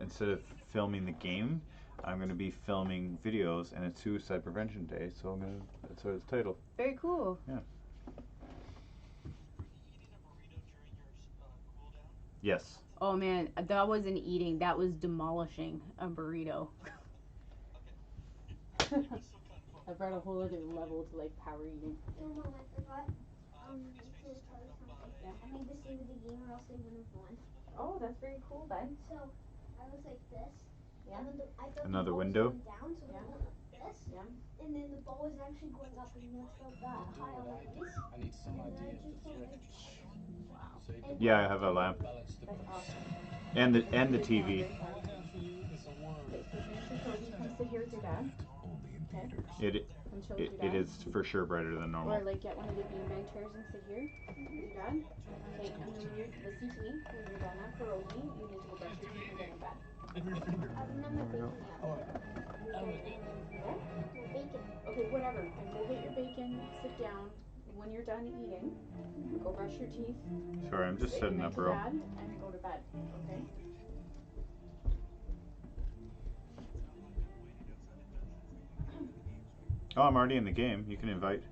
instead of filming the game, I'm going to be filming videos, and it's Suicide Prevention Day, so that's what it's titled. Very cool. Yeah. Yes. Oh man, that wasn't eating. That was demolishing a burrito. I brought a whole other level to like power eating. Oh, Mom, I forgot to tell you something. Yeah. I made the save of the game or else they wouldn't have won. Oh, that's very cool, bud. So I was like this. Yeah. And then I thought Another the ball window? was going down, so Yeah. I went like this. Yeah. And then the ball was actually going up, and that's about that high on my face. I need some And then I idea of just the went threat. Wow. So you can Yeah, I have a lamp. balance the That's awesome. And the TV. What down for you is a word. Okay, so finish your code. You come sit here with your dad. Okay. It Come chill with it, your it dad. is for sure brighter than Or normal. like get one of the beanbag chairs and sit here with your dad. Okay, and then listen to me. When you're done that pierogi, you need to go brush your teeth and get in bed. I haven't done my bacon yet. Yeah? My bacon. Okay, whatever. Then go get your bacon, sit down. When you're done eating, go brush your teeth. Sorry, I'm just say setting goodnight up, to bro. Dad, and go to bed. Okay? Oh, I'm already in the game. You can invite.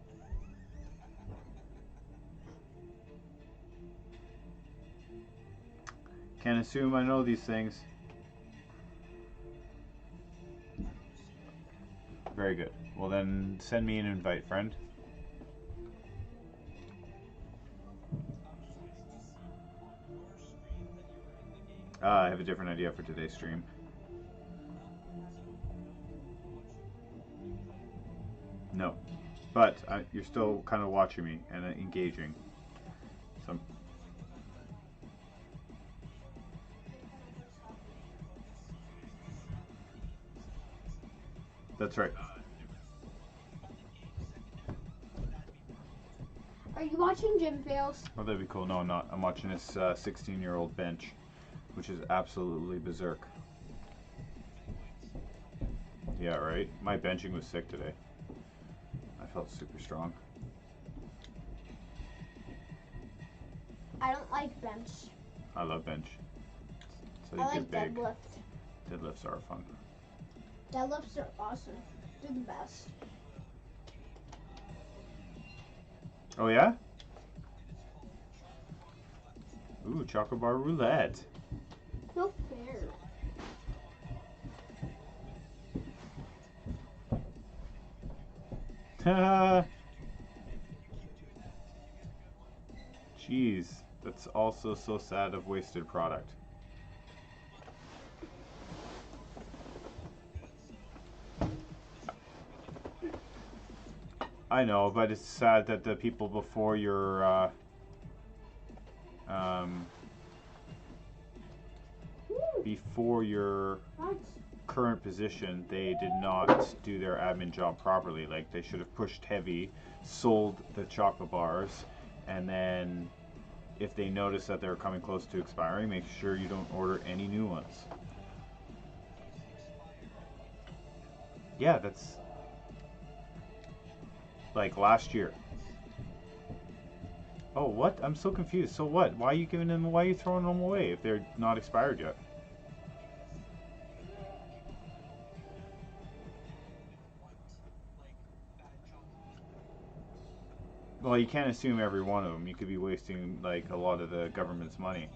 Can't assume I know these things. Very good. Well then, send me an invite, friend. I have a different idea for today's stream. No. But you're still kind of watching me and engaging. So that's right. Are you watching Gym Fails? Oh, that'd be cool. No, I'm not. I'm watching this 16-year-old bench, which is absolutely berserk. Yeah, right? My benching was sick today. I felt super strong. I don't like bench. I love bench. So I you like get big. deadlift. Deadlifts are fun. Deadlifts are awesome. They're the best. Oh yeah? Ooh, chocolate bar roulette. No fair. Jeez, that's also so sad of wasted product. I know, but it's sad that the people before your before your current position, they did not do their admin job properly. Like, they should have pushed heavy, sold the chocolate bars, and then if they notice that they're coming close to expiring, make sure you don't order any new ones. Yeah, that's like last year. Oh, what? I'm so confused. So what? Why are you giving them? Why are you throwing them away if they're not expired yet? Well, you can't assume every one of them. You could be wasting like a lot of the government's money.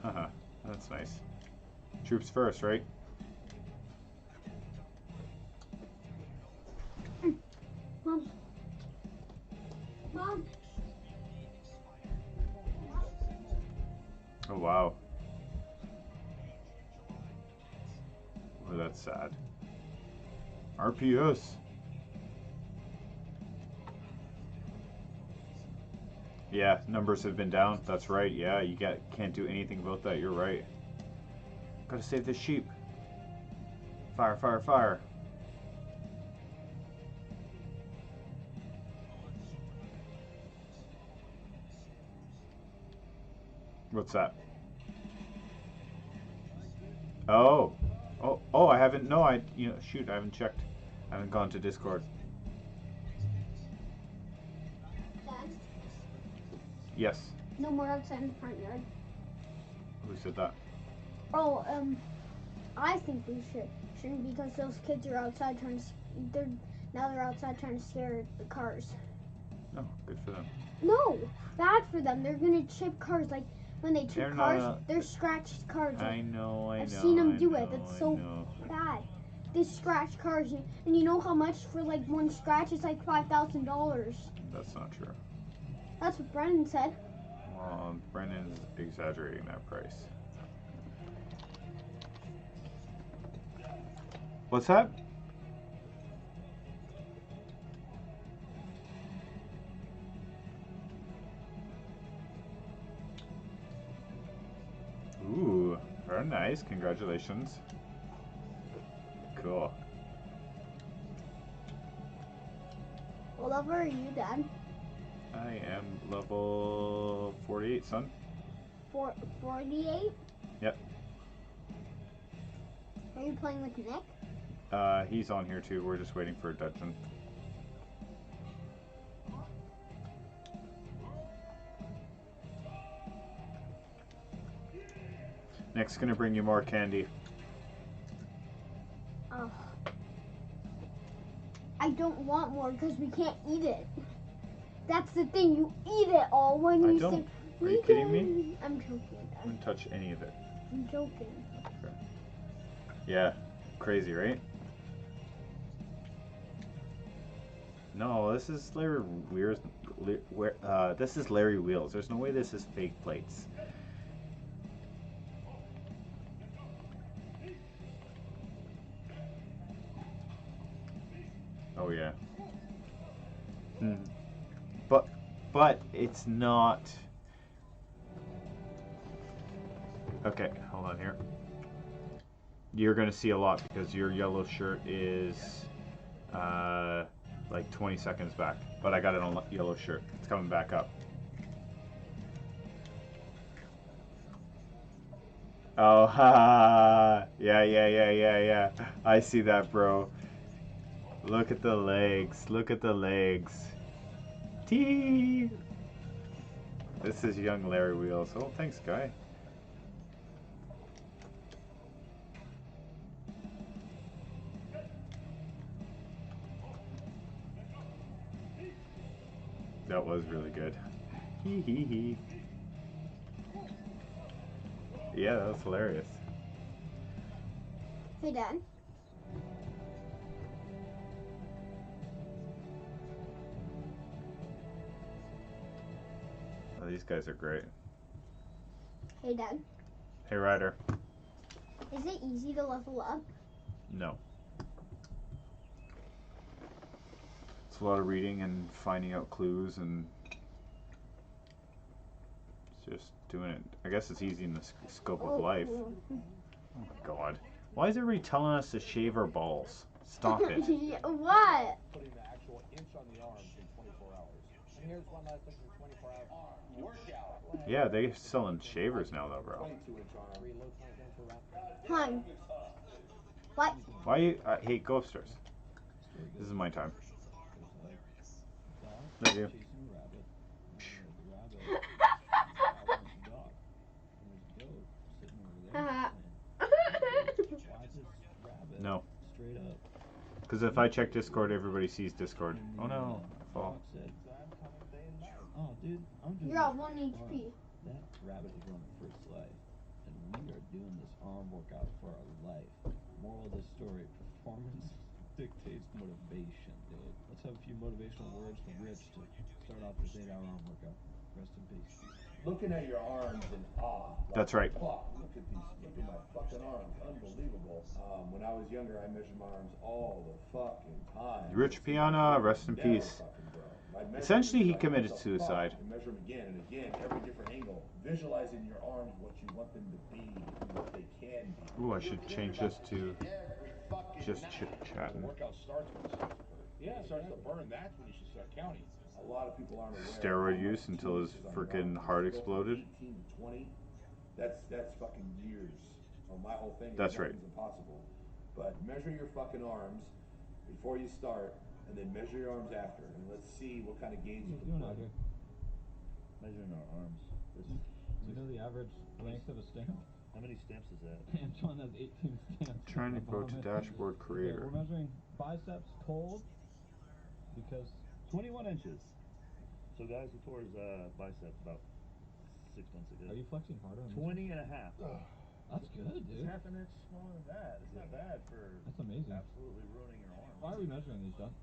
Haha, that's nice. Troops first, right? Mom. Mom. Oh wow. Oh, that's sad. RPS. Yeah, numbers have been down. That's right. Yeah, you can't do anything about that. You're right. Gotta save the sheep. Fire, fire, fire. What's that? Oh. Oh, I haven't, no, shoot, I haven't checked. Haven't gone to Discord. Dad, Yes. no more outside in the front yard. Who said that? Oh, I think we shouldn't because those kids are outside trying to. They're outside trying to scare the cars. No, good for them. No, bad for them. They're gonna chip cars. Like when they They're chip cars, not- they're scratched cars. I know. I've seen them I do know, it. That's I so know. bad. They scratch cars, and you know how much for like one scratch? It's like $5,000. That's not true. That's what Brennan said. Well, Brennan's exaggerating that price. What's that? Ooh, very nice. Congratulations. Cool. What level are you, Dad? I am level 48, son. 48? Yep. Are you playing with Nick? He's on here too. We're just waiting for a dungeon. Nick's gonna bring you more candy. Oh. I don't want more because we can't eat it. That's the thing. You eat it all when I you don't. say. Are you kidding me? I'm joking, I Dad. wouldn't touch any of it. I'm joking. Yeah, crazy, right? No, this is Larry Wheels. This is Larry Wheels. There's no way this is fake plates. Oh yeah. But it's not. Okay, hold on here. You're gonna see a lot because your yellow shirt is like 20 seconds back. But I got it on yellow shirt. It's coming back up. Oh, ha! Yeah. I see that, bro. Look at the legs. Look at the legs. Tee! This is young Larry Wheels. Oh, thanks, guy. That was really good. Hee hee hee. Yeah, that was hilarious. Hey, Dad. Oh, these guys are great. Hey, Dad. Hey, Ryder. Is it easy to level up? No. It's a lot of reading and finding out clues and just doing it. I guess it's easy in the scope of life. Oh my god. Why is everybody telling us to shave our balls? Stop it. What? Putting the actual inch on the arms in 24 hours. And here's one last thing for 24 hours. Workout. Yeah, they're selling shavers now though, bro. Reload 20 grams per round. Hon. What? Why you... hey, go upstairs. This is my time. Love you. No. Because if I check Discord, everybody sees Discord. Oh no, I fall. Oh, dude, I'm doing You're at 1 HP. That rabbit is running for its life, and we are doing this arm workout for our life. Moral of the story: performance dictates motivation, dude. Let's have a few motivational words from Rich to start off this 8-hour arm workout. Rest in peace. Looking at your arms in awe. Like, That's right. Fuck, look at my fucking arms. Unbelievable. When I was younger, I measured my arms all the fucking time. Rich Piana, rest in peace. Essentially, he committed suicide. And measure them again and again, every different angle. Visualizing your arms, what you want them to be, and what they can be. Ooh, I should change this to just chit-chatting. Workout starts when it starts to hurt. Yeah, it starts to burn. That's when you should start counting. A lot of people aren't aware. Steroid use until his freaking heart exploded. 18 to 20. That's fucking years. So my whole thing is That's right. nothing's impossible. But measure your fucking arms before you start, and then measure your arms after, and let's see what kind of gains you What are can you doing put. out here? Measuring our arms. This, Hmm? do you know the average length of a stamp? How many stamps is that? Antoine has 18 stamps. Trying to on go the to bottom. dashboard Okay, creator. we're measuring biceps cold because 21 inches. So guys, he tore his biceps about 6 months ago. are you flexing harder? On this 20 and a half. That's good, It's dude. half an inch smaller than that. It's not bad for That's amazing. absolutely ruining your arm. Why are we measuring these, John?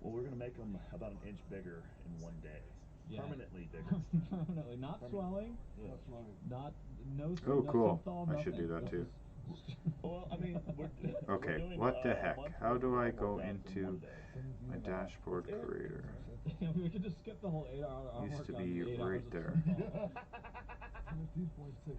Well, we're gonna make them about an inch bigger in one day. Yeah. Permanently bigger. Permanently, not swelling, Yeah. not no. Oh, no cool. synthol, I should do nothing. that too. Well, I mean, we're Okay, doing, what the heck? months How worth do of I arm go workouts in into one day. my dashboard creator? Yeah, we could just skip the whole 8-hour arm Used to workout be and 8 right hours of there. synthol. 17.6.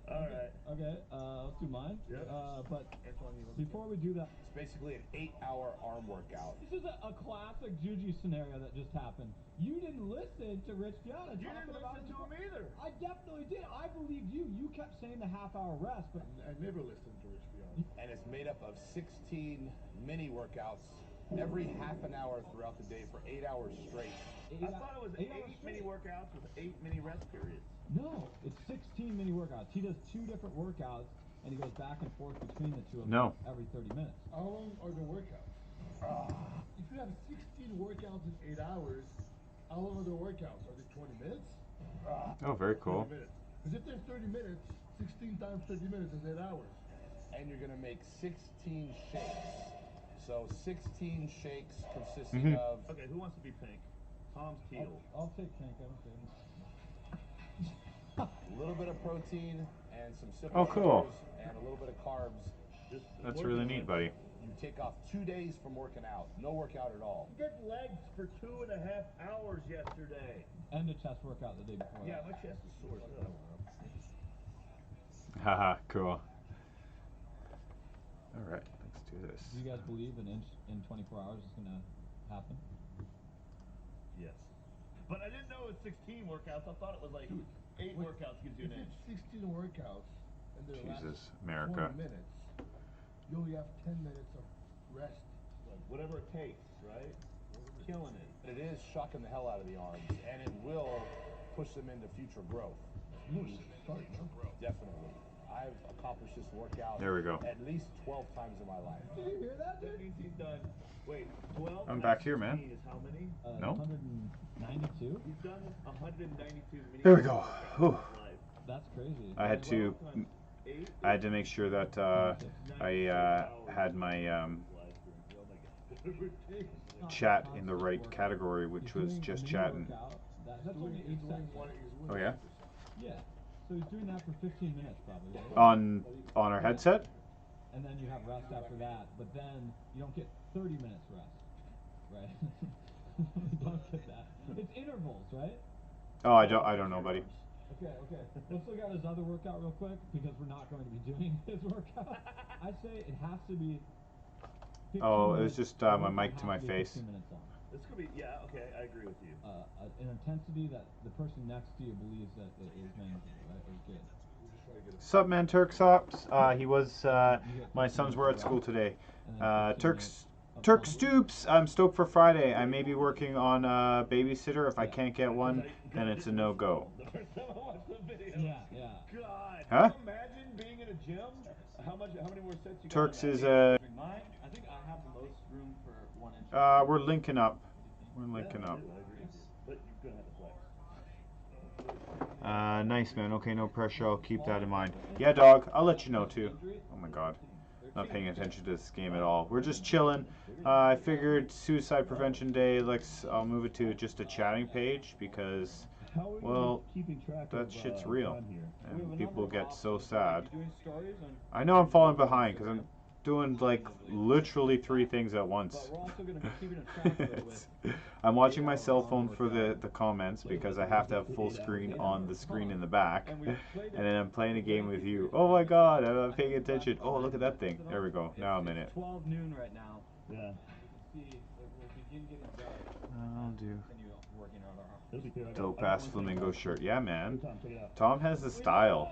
All right. Okay, let's do mine. Yep. But Antoine, you want before we do that, It's basically an 8-hour arm workout. this is a classic Juju scenario that just happened. You didn't listen to Rich Piana. You didn't listen to him either. I definitely did. I believed you. You kept saying the half-hour rest, but I never listened to Rich Piana. And it's made up of 16 mini workouts every half an hour throughout the day for 8 hours straight. I thought it was 8 hours mini straight. workouts with 8 mini rest periods. No, it's 16 mini workouts. He does 2 different workouts, and he goes back and forth between the two of them No. every 30 minutes. How long are the workouts? If you have 16 workouts in 8 hours, how long are the workouts? Are they 20 minutes? Oh, very cool. 30 minutes. Because if they're 30 minutes, 16 times 30 minutes is 8 hours. And you're gonna make 16 shakes. So 16 shakes consisting of Okay, who wants to be pink? Tom's teal. I'll take pink. I don't care. a little bit of protein and some simple Oh, cool. sugars and a little bit of carbs. Just That's working really on neat, it. buddy. You take off 2 days from working out. No workout at all. Did legs for 2.5 hours yesterday. And a chest workout the day before. Yeah, my chest is sore as hell. Haha, cool. Alright, let's do this. Do you guys believe an inch in 24 hours is going to happen? Yes. But I didn't know it was 16 workouts. I thought it was like 8 workouts gives you If an inch. it's 16 workouts and they last Jesus, America. 20 minutes, you only have 10 minutes of rest. Like, whatever it takes, right? Killing it. It is shocking the hell out of the arms, and it will push them into future growth. Definitely. I've accomplished this workout There we go. at least 12 times in my life. Did you hear that, That means he's done. Wait, 12 I'm times back here, man. 16 is how many? No? 192? He's done 192 mini There we go. workouts Whew. in his life. That's crazy. I had to 12 times 8 I had to make sure that I had my chat in the right category, which was just chatting. That's only 8 seconds. Oh yeah? Yeah. So he's doing that for 15 minutes probably, right? On our headset? And then you have rest after that, but then you don't get 30 minutes rest, right? You don't get that. It's intervals, right? Oh, I don't know, buddy. Okay. Let's look at his other workout real quick because we're not going to be doing his workout. I say it has to be 15 Oh, it was minutes. just The my workout mic to has my be face. 15 minutes long. This could be, yeah, okay, I agree with you. An intensity that the person next to you believes that it is manageable, right? Or good. Sup, man, Turks Ops. He was my sons were at school today. Turk Stoops. I'm stoked for Friday. I may be working on a babysitter. If I can't get one, then it's a no-go. The first time I watched the video. Yeah. God. Huh? Can you imagine being in a gym? How many more sets you Turks got? is Mine, I think I have the most room for 1 inch. we're linking up. We're linking Yeah, I up. do, I agree with you. But you're gonna have to flex. Nice, man. Okay, no pressure. I'll keep that in mind. Yeah, dog. I'll let you know too. Oh my God. Not paying attention to this game at all. We're just chilling. I figured Suicide Prevention Day. I'll move it to just a chatting page because, well, that shit's real, and people get so sad. I know I'm falling behind because I'm doing like literally 3 things at once. I'm watching my cell phone for the comments because I have to have full screen on the screen in the back, and then I'm playing a game with you. Oh my God, I'm not paying attention. Oh, look at that thing. There we go. Now I'm in it. 12 noon right now. Yeah. You can see it will begin getting dark. I'll do. Continue working on our It'll be clear. Dope ass flamingo shirt. Yeah, man. Tom, check it out. Tom has the style.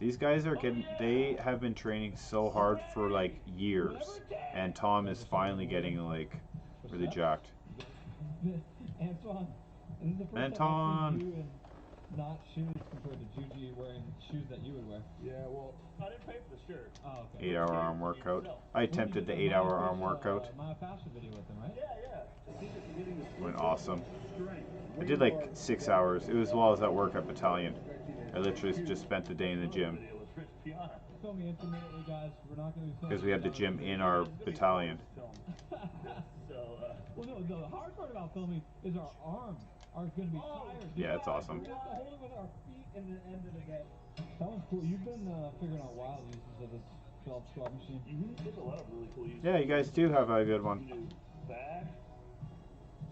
These guys are getting, they have been training so hard for like years, and Tom is finally getting like really jacked. Antoine, this is the first time I've seen you in not shoes compared to Juji wearing shoes that you would wear. Yeah, well, I didn't pay for the shirt. Oh, okay. 8-hour arm workout. I attempted the 8-hour arm workout. Myofascia video with them, right? Yeah. Went awesome. I did like 6 hours. It was while I was at work at Battalion. I literally just spent the day in the gym Fill me intermittently, guys. We're not going to be because we had the gym in our battalion. Well, no, the hard part about filming is our arms are going to be tired. Yeah, it's awesome. We have to hold it with our feet in the end of the day. That was cool. You've been figuring out wild uses of this belt squat machine. There's a lot of really cool uses. Yeah, you guys do have a good one. Back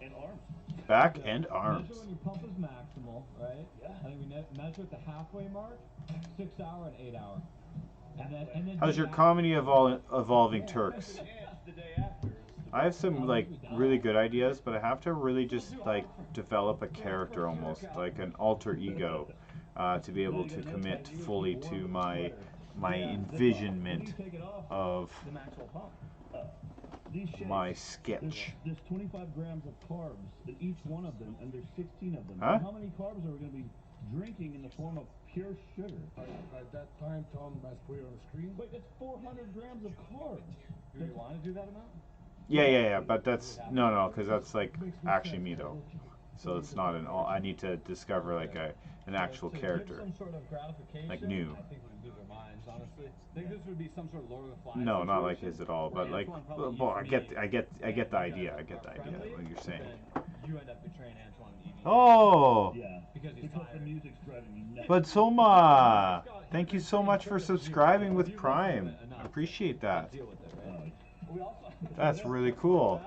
and arms. Back and arms. Measure when your pump is maximal, right? Yeah. I think we measure at the halfway mark, 6 hour and 8 hour. And then How's your comedy evolving, Turks? The day after. I have some like really good ideas, but I have to really just like develop a character almost, like an alter ego, to be able to commit fully to my envisionment of my sketch. There's 25 grams of carbs in each one of them, and there's 16 of them. Huh? How many carbs are we going to be drinking in the form of pure sugar? at that time, Tom has put it on the screen. Wait, that's 400 grams of carbs. Do you want to do that amount? Yeah, but that's no, because that's like actually me though. So it's not an all. I need to discover like an actual character, Some sort of gratification, like new. I think we lose our minds, honestly. I think this would be some sort of Lord of the Flies. No, not like situation. his at all, but like, well, I get the idea. I get the idea what you're saying. Then you end up betraying Antoine and Evie. Oh, Yeah. Because he's Because the tired. music's driving me nuts. but Soma, thank you so much for subscribing with Prime. I appreciate that. Deal with it, right? We also That's really cool.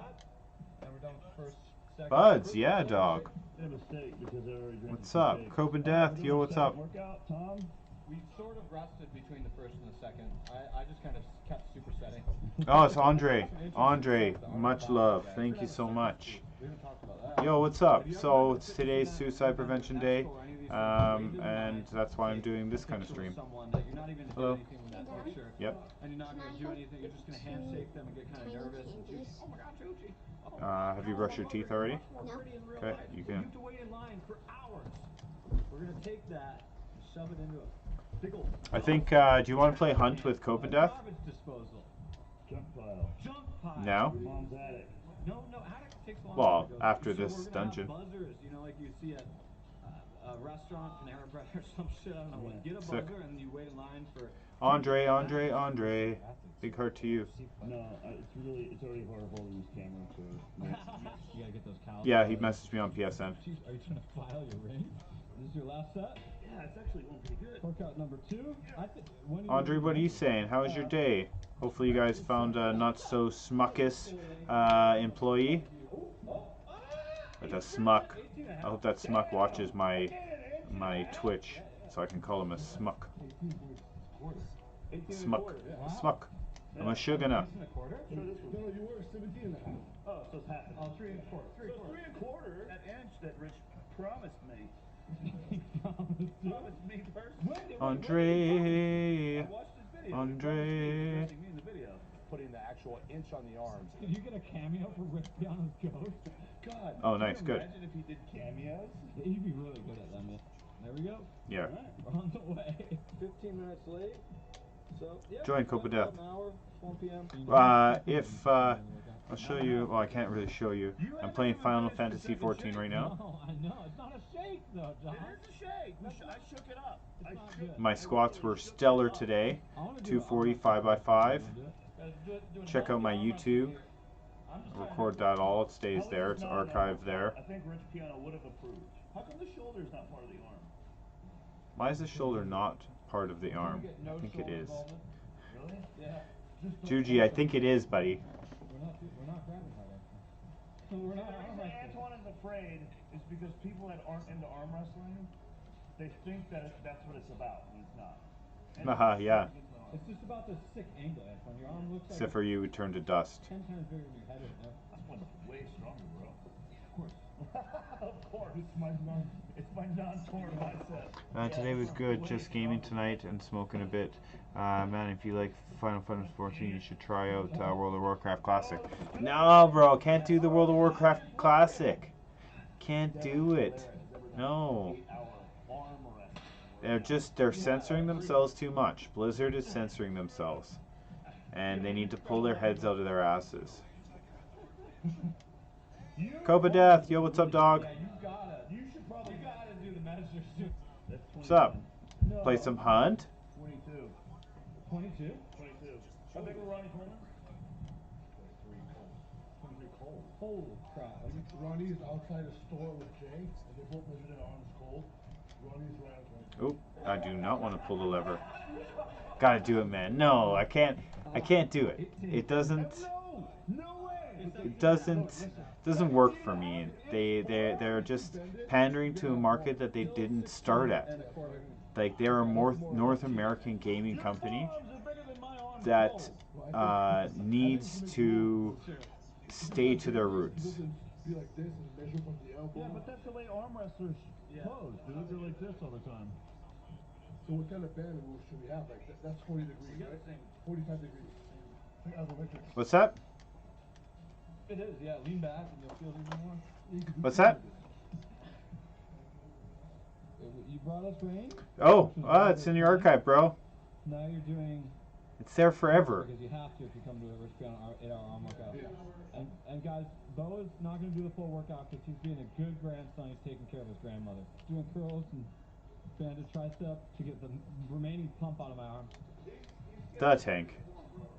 and we're done with the first second. Buds, yeah, dog. A mistake because I already drank What's the up? mistake. Cope and Death, yo, what's up? Workout, Tom? We sort of rested between the first and the second. I just kind of kept supersetting. Oh, it's Andre. Andre, much love. Thank you so much. We haven't talked about that. Yo, what's up? So it's today's Suicide Prevention Day, and that's why I'm doing this kind of stream. Someone that you're not even gonna do Hello. anything with that picture. Yep. And you're not going to do anything. You're just going to handshake them and get kind of nervous. And Juicy, oh my God, Juicy. Have you brushed your teeth already? Okay, you You can. have to wait in line for hours. We're going to take that and shove it into a big old I think, do you want to play Hunt with Cope and Death? garbage disposal. Junk pile. Junk pile. Now? Mom's attic. No, attic takes a long Well, time to go after through. this So we're gonna have dungeon. buzzers, you know, like you see at a restaurant, Panera Bread or some shit. I don't know what. Get a Sick. buzzer and you wait in line for. Andre. Big heart to you. No, it's already hard holding this camera for. You gotta get those cows. Yeah, he messaged me on PSN. Jeez, are you trying to file your ring? This is your last set? Yeah, it's actually going pretty good. Workout number 2? Andre, what are you saying? How was your day? Hopefully you guys found a not so smuckus employee. But that smuck. I hope that smuck watches my Twitch, so I can call him a smuck. Smuck. Smuck. I'm a sugar now. No, you were 17 and a half. Oh, so it's half. Oh, 3 1/4. 3 So 1/4. 3 1/4 that inch that Rich promised me. Promised me personally. Andre. I watched his video. Andre. He promised me in the video. Putting the actual inch on the arms. Did you get a cameo for Rich Piano's ghost? God. Oh, can nice, you good. Imagine if he did cameos. You'd be really good at that, man. There we go. Yeah. We're on the way. 15 minutes late. So, yeah. Join Cope of Death. An hour, 1 p.m. I'll show you. Well, I can't really show you. I'm playing Final Fantasy 14 right now. No, I know. It's not a shake, though, John. It is a shake. I shook it up. I not shook good. My squats were stellar today. 240 5x5. Check out my YouTube. Record that all. It stays there. It's archived there. I think Rich Piano would have approved. How come the shoulder's not part of the arm? Why is the shoulder not part of the arm? I think it is. Really? Yeah. Juji, I think it is, buddy. We're not grabbing hard, actually. We're not The arm reason wrestling. Antoine is afraid is because people that aren't into arm wrestling, they think that that's what it's about, and it's not. Haha, yeah. It's just about the sick angle, Antoine. Your arm looks like Except for you, it turned to dust. 10 times bigger than your head right now. This one's way stronger, bro. Of course. Of course. It's my non-torn bicep. Today was good, just gaming tonight and smoking a bit. Man, if you like Final Fantasy 14, you should try out World of Warcraft Classic. No, bro, can't do the World of Warcraft Classic. Can't do it. No. They're censoring themselves too much. Blizzard is censoring themselves. And they need to pull their heads out of their asses. Copa Death, yo, what's up, dog? You should probably do the Masters too. What's up? Play some Hunt? 22. 22? 22. How big were Ronnie Coleman? 23 cold. Holy crap. Ronnie is outside a store with Jay, and they both measured their arms cold. Ronnie's right at 23. Oop, I do not want to pull the lever. Gotta do it, man. No, I can't do it. It doesn't work for me. They're just pandering to a market that they didn't start at. Like, they're a more North American gaming company that needs to stay to their roots. Be like this and measure from the elbow. Yeah, but that's the way arm wrestlers pose, dude. They're like this all the time. So what kind of band rules should we have? Like that's 40 degrees, right? 45 degrees. Isometrics. What's that? It is, yeah. Lean back and you'll feel it even more. What's that? You brought us rain? Oh, it's in your archive, bro. Now you're doing... It's there forever. Because you have to if you come to a Rich Beyond 8-hour arm workout. Yeah. And guys, Bo is not going to do the full workout because he's being a good grandson. He's taking care of his grandmother. Doing curls and banded tricep to get the remaining pump out of my arms. The tank.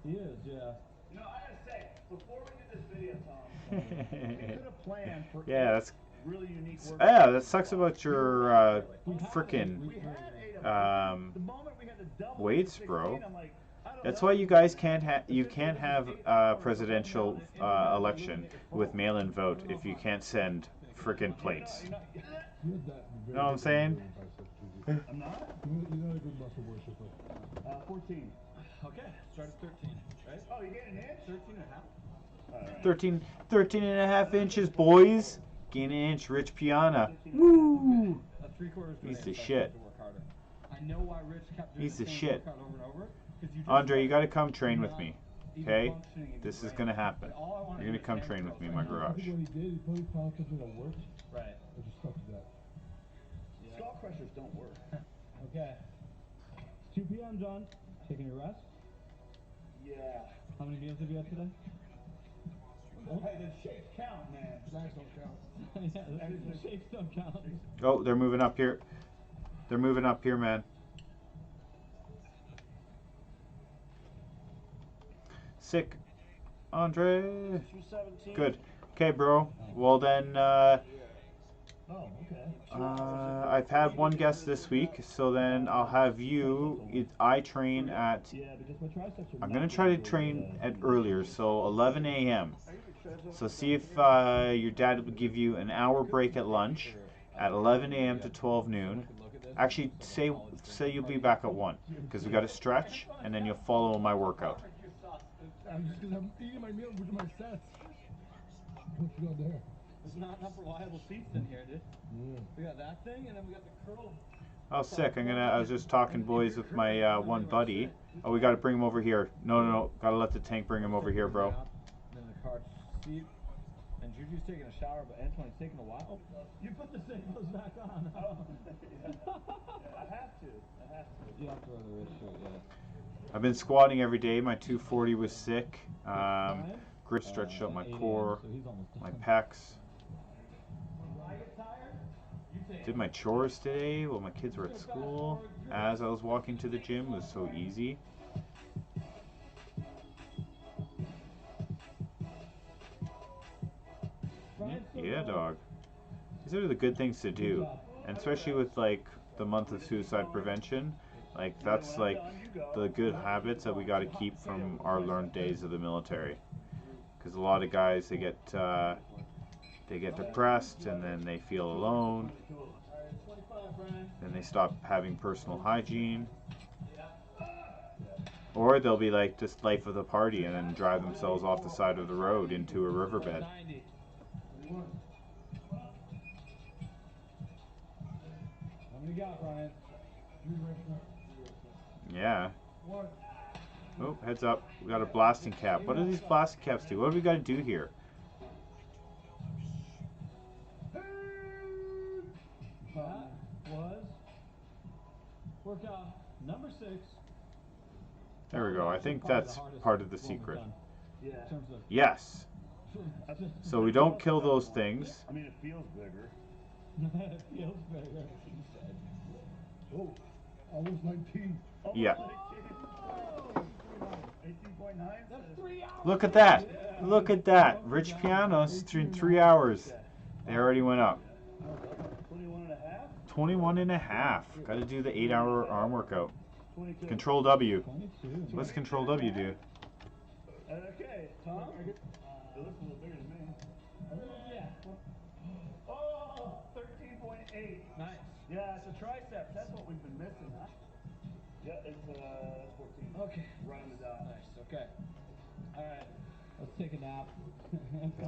He is, yeah. You know, I gotta say, before we did this video, Tom, we could have planned for Yeah, that's... really unique work. Yeah, that sucks about your frickin' The moment we had the double weights, 16, bro. I'm like, I don't That's know. why you guys can't have a presidential election with mail-in vote if you can't send frickin' plates. You Know what I'm saying? I'm not? You're not a good muscle worshiper. 14. Okay, start at 13, right? Oh, you getting an inch? 13 and a half. 13 and a half inches, boys. Gain an inch, Rich Piana. Woo! A 3/4 He's the shit. to work harder. I know why Rich kept doing He's the same shit. workout over and over. 'Cause you just Andre, you gotta come train with not me. even Okay? functioning in This your is brain. gonna happen. But all I wanna You're gonna do is come hand train with curls me in right my now. I garage. think what he did, he probably found something that worked, Right. and just stuck to that. Skull crushers don't work. Okay. 2 p.m., John. Taking your rest? Yeah. How many meals have you had today? Hey, the shakes count, man. Snacks don't count. Yeah, the shakes don't count. Oh, they're moving up here. They're moving up here, man. Sick. Andre. 217. Good. Okay, bro. Well then, Oh, okay. I've had one guest this week, so then I'll have you. I train at. Yeah, because my triceps are I'm gonna not try to really, train at earlier, so 11 a.m. So see if your dad would give you an hour break at lunch, at 11 a.m. to 12 noon. Actually, say you'll be back at 1, because we got to stretch, and then you'll follow my workout. I'm just because I'm eating my meal with my sets. What you got there? There's not enough reliable seats in here, dude. Yeah. We got that thing, and then we got the curl. Oh, sick. I was just talking, boys, with my one buddy. Oh, we got to bring him over here. No. Got to let the tank bring him over here, bro. Then the car seat. And Juju's taking a shower, but Antoine's taking a while. You put the same clothes back on. I have to. You have to wear the red shirt, yeah. I've been squatting every day. My 240 was sick. Grip stretched out my core, So he's almost my done. pecs. When I get tired, you take Did my chores today while my kids were at school. As I was walking to the gym, it was so easy. Yeah, dog. These are the good things to do, and especially with like the month of suicide prevention. Like that's like the good habits that we got to keep from our learned days of the military. Because a lot of guys they get depressed and then they feel alone. Then they stop having personal hygiene. Or they'll be like just life of the party and then drive themselves off the side of the road into a riverbed. 90. got, Brian? 3 reps now. Yeah. 1. Oh, heads up. We got a blasting cap. What do these blasting caps do? What do we got to do here? That was workout number 6. There we go. I think that's part of the secret. Yeah. In terms of Yes. So we don't kill those things. I mean, it feels bigger. it feels better, he said. Oh, almost 19. Yeah. 18.9? That's 3 hours. Look at that. Look at that. Rich Pianos in 3 hours. They already went up. 21.5? 21 and a half. Got to do the 8-hour arm workout. 22. Control W. 22. What's Control W do? Okay, Tom? It looks a little bigger than me. Yeah. Oh, 13.8. Nice. Yeah, it's a triceps. That's what we've been missing, huh? Yeah, it's 14. Okay. Running it down. Nice. Okay. All right. Let's take a nap.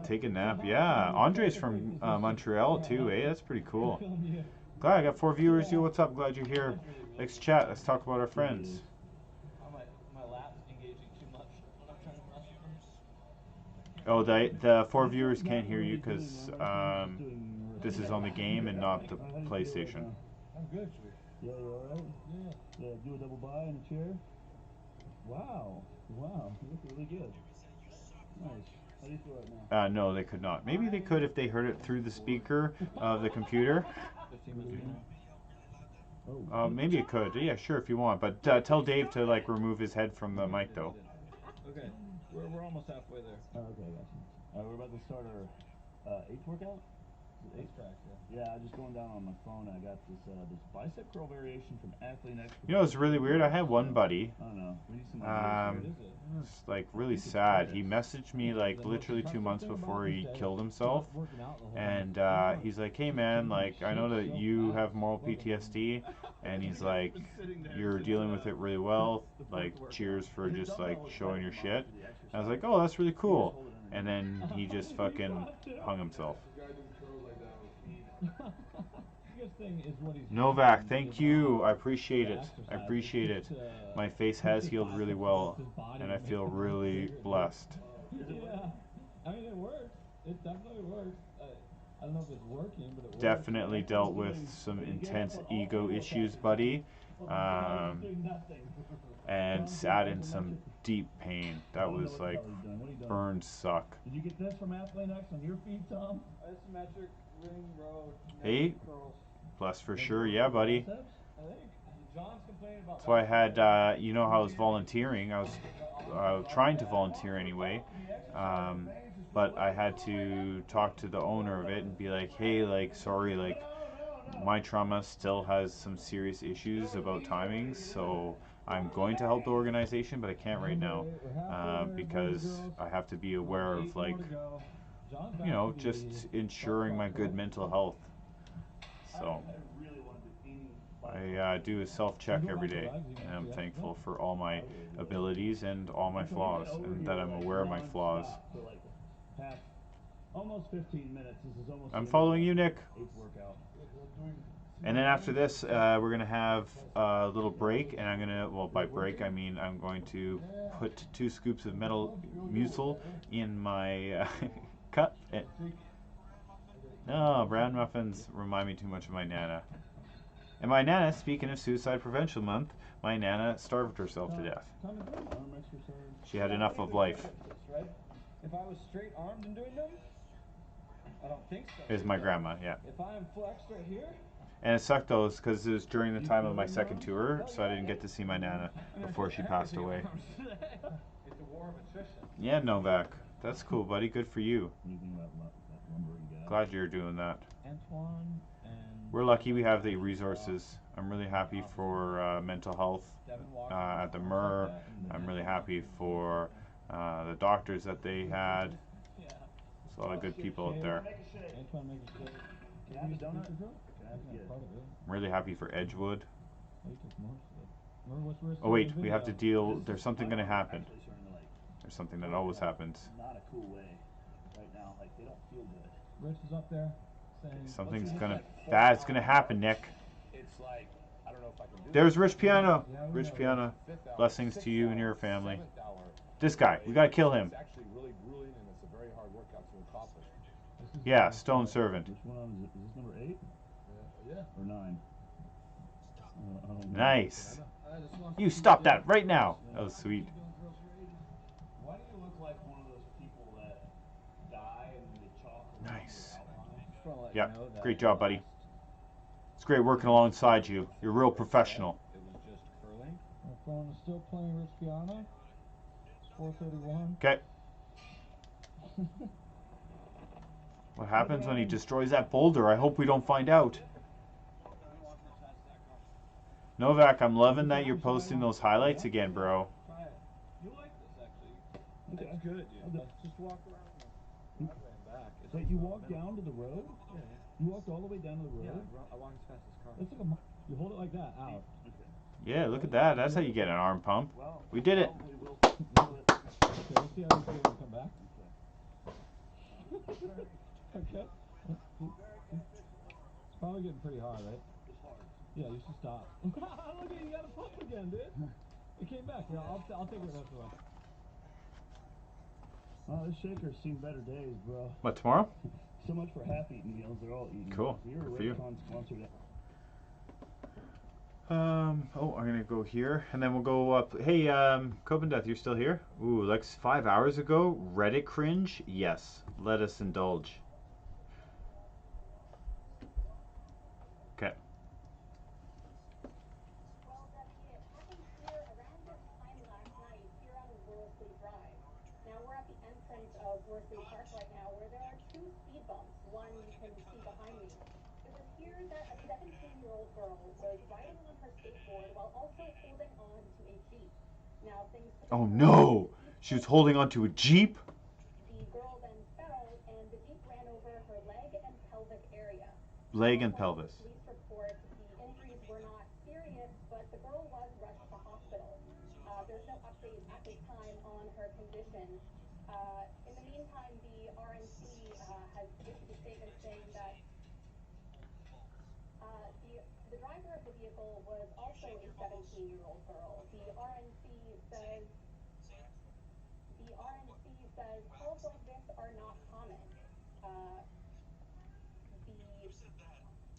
Take a nap. Yeah. Andre's from Montreal too, eh? That's pretty cool. Glad I got 4 viewers. Yo, what's up? Glad you're here. Let's chat. Let's talk about our friends. My lap's engaging too much when I'm trying to mess with them. Oh, the 4 viewers can't hear you because this is on the game and not the PlayStation. I'm good, sweet. Yeah, you alright? Yeah. Yeah, do a double bi in a chair. Wow. Wow. You look really good. Nice. How do you feel right now? No, they could not. Maybe they could if they heard it through the speaker of the computer. 15 minutes ago. Maybe it could. Yeah, sure, if you want. But tell Dave to like remove his head from the mic, though. Okay. We're almost halfway there. Oh, okay, I got you. Alright, we're about to start our 8th workout? Ace track, Yeah, just going down on my phone. I got this this bicep curl variation from Athlete X. You know, it's really weird. I had one buddy. I don't know. We need some It was like really sad. He messaged me like literally 2 months before he killed himself, and he's like, "Hey man, like I know that you have moral PTSD, and he's like, you're dealing with it really well. Like, cheers for just like showing your shit." And I was like, "Oh, that's really cool." And then he just fucking hung himself. Novak, thank you. I appreciate it. I appreciate it. My face has healed really well, and I feel really blessed. Yeah. I mean, it works. It definitely works. I don't know if it's working, but it works. Definitely dealt with some intense ego issues, buddy. And sat in some deep pain. That was like, burns suck. Did you get this from Athlete X on your feet, Tom? Isometric ring row. Hey, blessed for sure. Yeah, buddy. I think John's complaining about. That's why I had, you know how I was volunteering. I was trying to volunteer anyway. But I had to talk to the owner of it and be like, hey, like, sorry, like, my trauma still has some serious issues about timings, so I'm going to help the organization, but I can't right now, because I have to be aware of, like, you know, just ensuring my good mental health. So I do a self-check every day, and I'm thankful for all my abilities and all my flaws, and that I'm aware of my flaws. Almost 15 minutes. This is almost. I'm following you, Nick. 8th workout. And then after this, we're gonna have a little break, and I'm gonna, well, by break I mean I'm going to put 2 scoops of metal mucil in my cup. No, brown muffins remind me too much of my nana. And my nana, speaking of Suicide Prevention Month, my nana starved herself to death. She had enough of life. Right? If I was straight armed and doing them, I don't think so. Here's my grandma, yeah. If I am flexed right here. And it sucked though, because it was during the time of my second tour, so I didn't get to see my nana before she passed away. It's a war of attrition. Yeah, Novak. That's cool, buddy. Good for you. What do you think about that lumber you got? Glad you're doing that. Antoine and. We're lucky we have the resources. I'm really happy for mental health at the MUR. I'm really happy for the doctors that they had. Yeah. There's a lot of good people out there. Antoine makes a shake. Can I have a donut? I'm really happy for Edgewood. Oh, you took most of it. Oh wait, we have to deal. There's something going to happen. There's something that always happens. Not a cool way right now. Like, they don't feel good. Rich is up there saying. Something's gonna bad's gonna happen, Nick. It's it's like, I don't know if I can do There's that. Rich Piano. Yeah, we Rich know Piano. Fifth hour, Blessings to sixth you and hour, your family. 7th hour. This guy, we gotta kill him. It's actually really grueling and it's a very hard workout to accomplish. This is Yeah, the- Stone Servant. Which one is it? Is this number 8 Yeah. or 9? I don't know. Nice. You stop that right now. That was sweet. Why do you look like one of those people that die and then they chalk around Nice. their outline? Just wanna let Yeah, you know that great job, buddy. It's great working alongside you. You're a real professional. It was just curling. My phone is still playing Rich Piano. 4:31. Okay. What happens when he destroys that boulder? I hope we don't find out. Novak, I'm loving that you're posting those highlights again, bro. Try it. You like this actually. Okay. It's good, dude. Okay. Just walk around the driveway and back. It's Wait, just you about a walked minute. down to the road? Yeah, yeah. You walked all the way down to the road? Yeah, I walk as fast as cars. That's like you hold it like that. Out. Okay. Yeah, look at that. That's how you get an arm pump. Well, We did it. probably will do it. Okay, let's see how you feel when you come back. Okay. It's probably getting pretty hard, right? Yeah, you should stop. Look at you got a pump again, dude. It came back. Yeah, I'll take it after lunch. Oh, this shaker's seen better days, bro. What, tomorrow? So much for half-eaten meals. They're all eating. Cool. You're a Good for you. Raycon sponsored. Oh, I'm gonna go here, and then we'll go up. Hey, Copendeath, you're still here? Ooh, like 5 hours ago, Reddit cringe? Yes, let us indulge. Okay. Well, Deputy, it happened here around this time last night here on Worsley Drive. Now we're at the entrance of Worsley Park right now where there are two speed bumps. One you can see behind me. It was here that a 17-year-old girl was riding on her skateboard while also holding on to a Jeep. Now things... Oh no! She was holding onto a Jeep? The girl then fell and the Jeep ran over her leg and pelvic area. Leg and pelvis. Police report the injuries were not serious, but the girl was rushed to hospital. There's no update at this time on her condition. In the meantime, the RNC has issued a statement saying that the driver of the vehicle was also a 17-year-old girl. The RNC says calls like this are not common.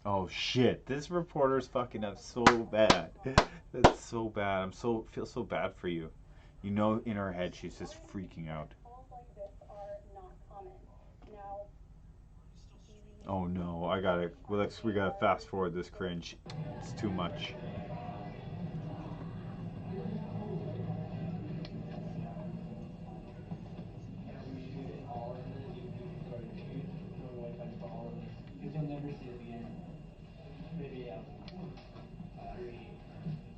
Oh shit, this reporter's fucking up so bad. That's so bad. Feel so bad for you. You know, in her head she's just freaking out. Calls like this are not common. Now, Oh no, we gotta fast forward this cringe. It's too much. You'll never see it again. Maybe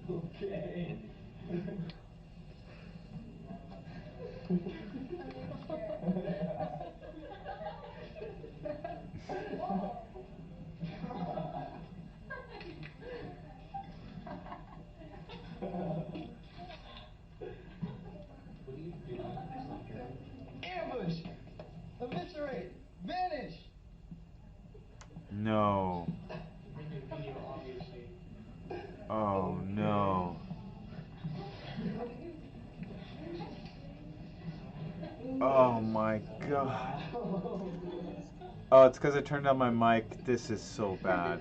okay. Ambush! Eviscerate! Vanish! No. Oh no. Oh my god. Oh, it's because I turned on my mic. This is so bad.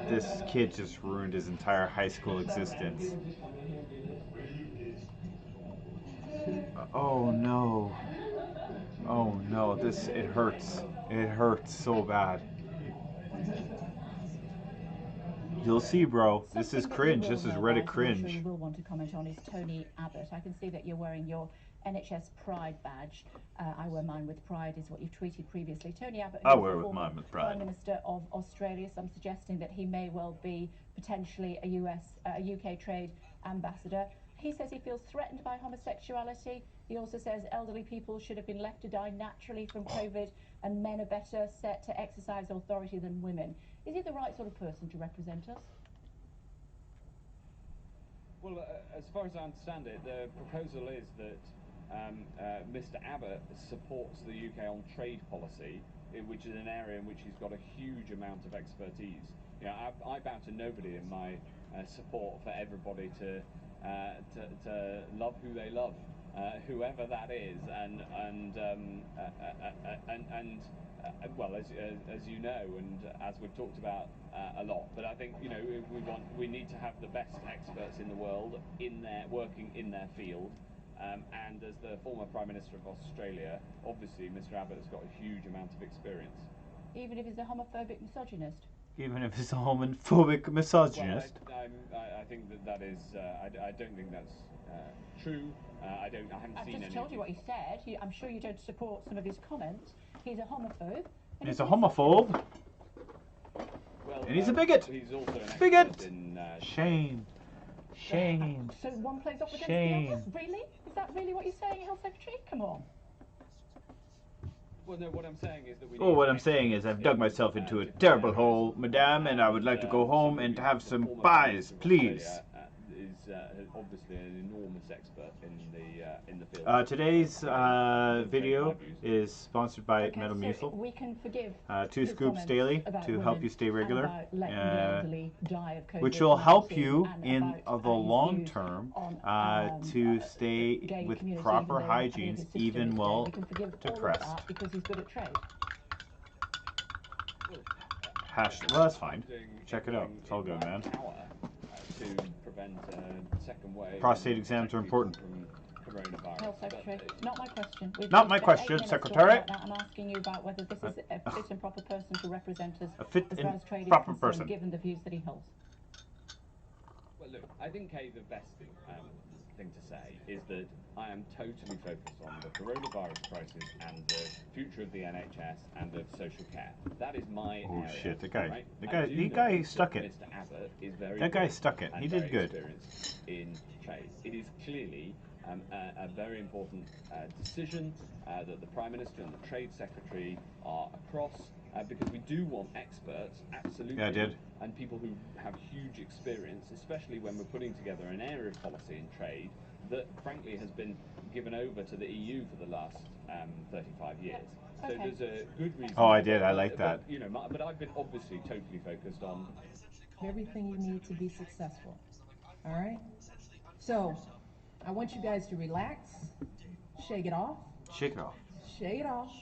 This kid just ruined his entire high school existence. Oh no. Oh no, it hurts. It hurts so bad. You'll see, bro. This is cringe. This is Reddit cringe. You will want to comment on is Tony Abbott. I can see that you're wearing your NHS Pride badge. I wear mine with pride, is what you've tweeted previously. Tony Abbott, I who's wear the with former mine with pride. Prime Minister of Australia, some suggesting that he may well be potentially a UK trade ambassador. He says he feels threatened by homosexuality. He also says elderly people should have been left to die naturally from COVID, and men are better set to exercise authority than women. Is he the right sort of person to represent us? Well, as far as I understand it, the proposal is that Mr. Abbott supports the UK on trade policy, which is an area in which he's got a huge amount of expertise. You know, I bow to nobody in my support for everybody to love who they love, whoever that is, and well, as you know, and as we've talked about a lot. But I think, you know, we need to have the best experts in the world working in their field. And as the former Prime Minister of Australia, obviously Mr. Abbott has got a huge amount of experience. Even if he's a homophobic misogynist? Even if he's a homophobic misogynist? Well, I think that is. I don't think that's true. I haven't seen any. I've just told you what he said. I'm sure you don't support some of his comments. He's a homophobe. He's a homophobe. Well, and he's a bigot. He's also an bigot. In, shame. Shame. So one plays off against shame. the other? Really? Is that really what you're saying, Health Secretary? Come on. Well, no, what I'm saying is that we. Oh, what I'm saying is I've dug myself into a terrible hole, madame, and I would like to go home and have some pies, please. Is obviously an enormous expert in the field. Today's video is sponsored by Metal so Mucil. We can forgive 2 scoops daily to help you stay regular, which which will help you in the long term to stay with proper hygiene even while depressed. Because he's good at trade. Well, that's fine. Check it out. It's all good, man. To prevent a second wave. Prostate exams are important. Health Secretary, not my question. Not my question, Secretary. I'm asking you about whether this is a fit and proper person to represent us a fit as far as trade is proper concerned, person. given the views that he holds. Well, look, I think, Kay, the best thing to say is that I am totally focused on the coronavirus crisis and the future of the NHS and of social care. That is my area. Shit, the guy stuck it. Mr. Abbott is very that guy stuck it. He did good. Experienced in trade. It is clearly a very important decision that the Prime Minister and the Trade Secretary are across, because we do want experts, absolutely. Yeah, I did. And people who have huge experience, especially when we're putting together an area of policy in trade that, frankly, has been given over to the EU for the last 35 years. So there's a good reason. Oh, I did. I like that. But, you know, but I've been obviously totally focused on everything you need to be successful. All right. So I want you guys to relax, shake it off. Shake it off. Shake it off.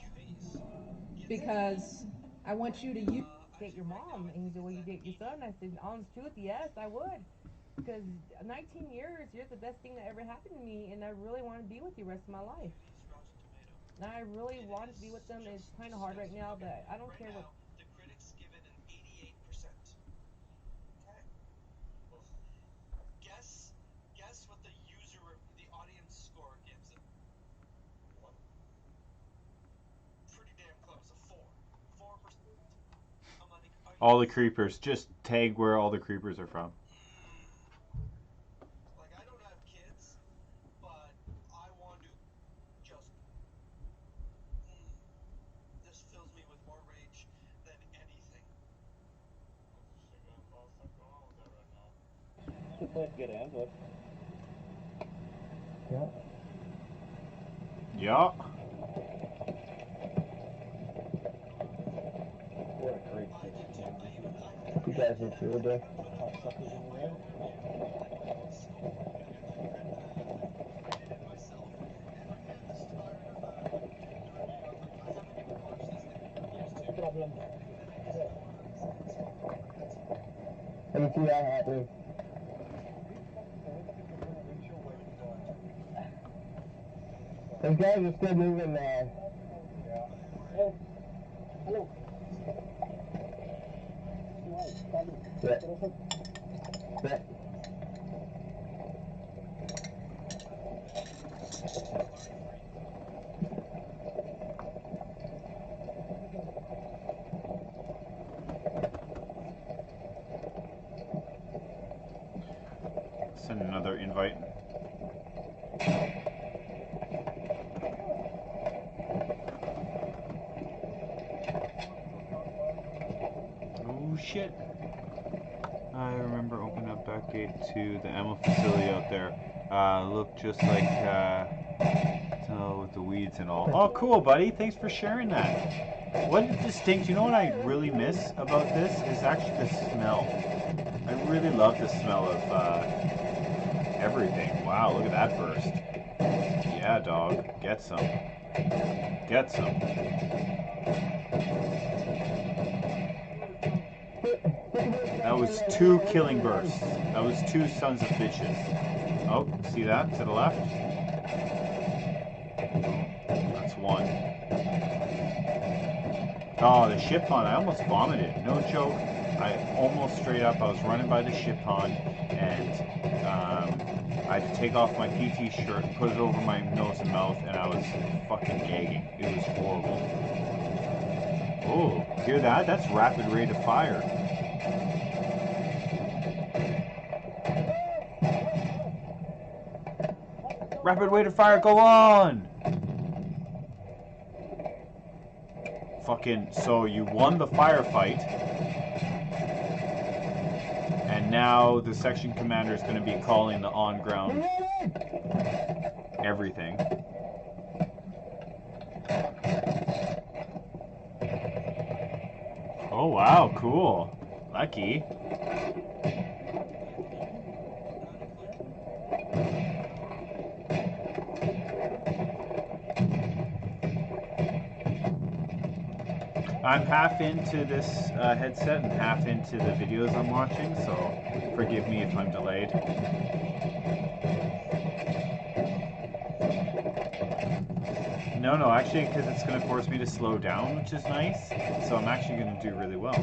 Because I want you to date your mom. And he said, well, you date your son? I said, honest truth, yes, I would. Because 19 years, you're the best thing that ever happened to me, and I really want to be with you the rest of my life. And I really want to be with them. It's kind of hard right now, but I don't care what. The critics give it an 88%. Okay. Guess what the audience score gives it. Pretty damn close, a 4. 4%. I'm like, all the creepers. Just tag where all the creepers are from. Like, I don't have kids, but I want to just. This fills me with more rage than anything. Good place to get hands with. Yeah. Yeah. What a great city. You guys look good there. Hot suckers in there. Problem. I can see that happening. Those guys are still moving now. Yeah. Oh, hello. Yeah. Yeah. Send another invite. Oh shit. I remember opening up that gate to the ammo facility out there. Looked just like with the weeds and all. Oh cool, buddy. Thanks for sharing that. What distinct, you know what I really miss about this is actually the smell. I really love the smell of everything. Wow, look at that burst. Yeah, dog, get some. Get some. That was 2 killing bursts. That was 2 sons of bitches. Oh, see that to the left? That's 1. Oh, the ship pond. I almost vomited. No joke. I almost straight up. I was running by the ship pond and I had to take off my PT shirt, put it over my nose and mouth, and I was fucking gagging. It was horrible. Oh, hear that? That's rapid rate of fire. Rapid rate of fire, go on! Fucking, so you won the firefight. And now the section commander is going to be calling the on-ground everything. Oh wow, cool. Lucky. I'm half into this headset and half into the videos I'm watching, so forgive me if I'm delayed. No, actually, because it's going to force me to slow down, which is nice, so I'm actually going to do really well.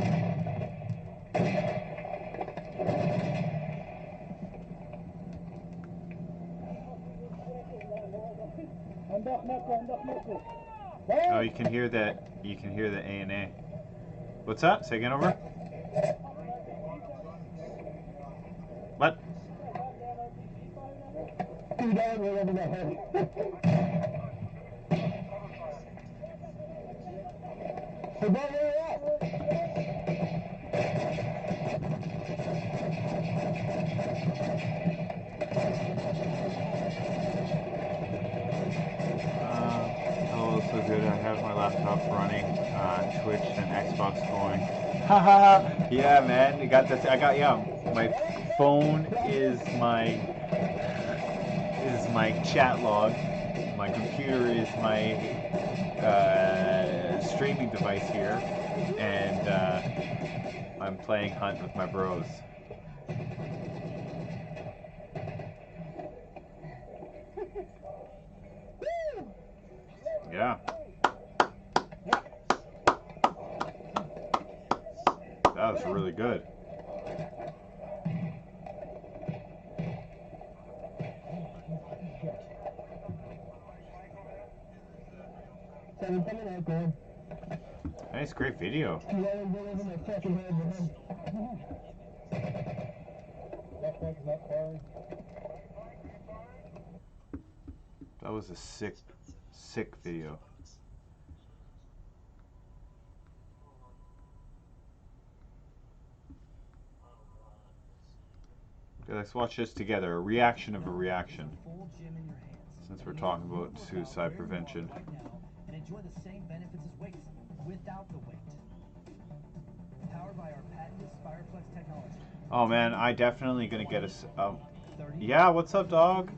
Oh, you can hear that. You can hear the A&A. What's that? Say again, over. What? Oh, so good. I have my laptop running, Twitch and Xbox going. Haha. Yeah, man. You got that? Yeah. My phone is my chat log. My computer is my streaming device here, and I'm playing Hunt with my bros. Yeah. That was really good. Nice, great video. That was a sick video. Okay, let's watch this together. A reaction of a reaction. Since we're talking about suicide prevention. And enjoy the same benefits as weights without the weight. Powered by our patented Spireflex technology. Oh man, I definitely gonna get us. Yeah, what's up, dog?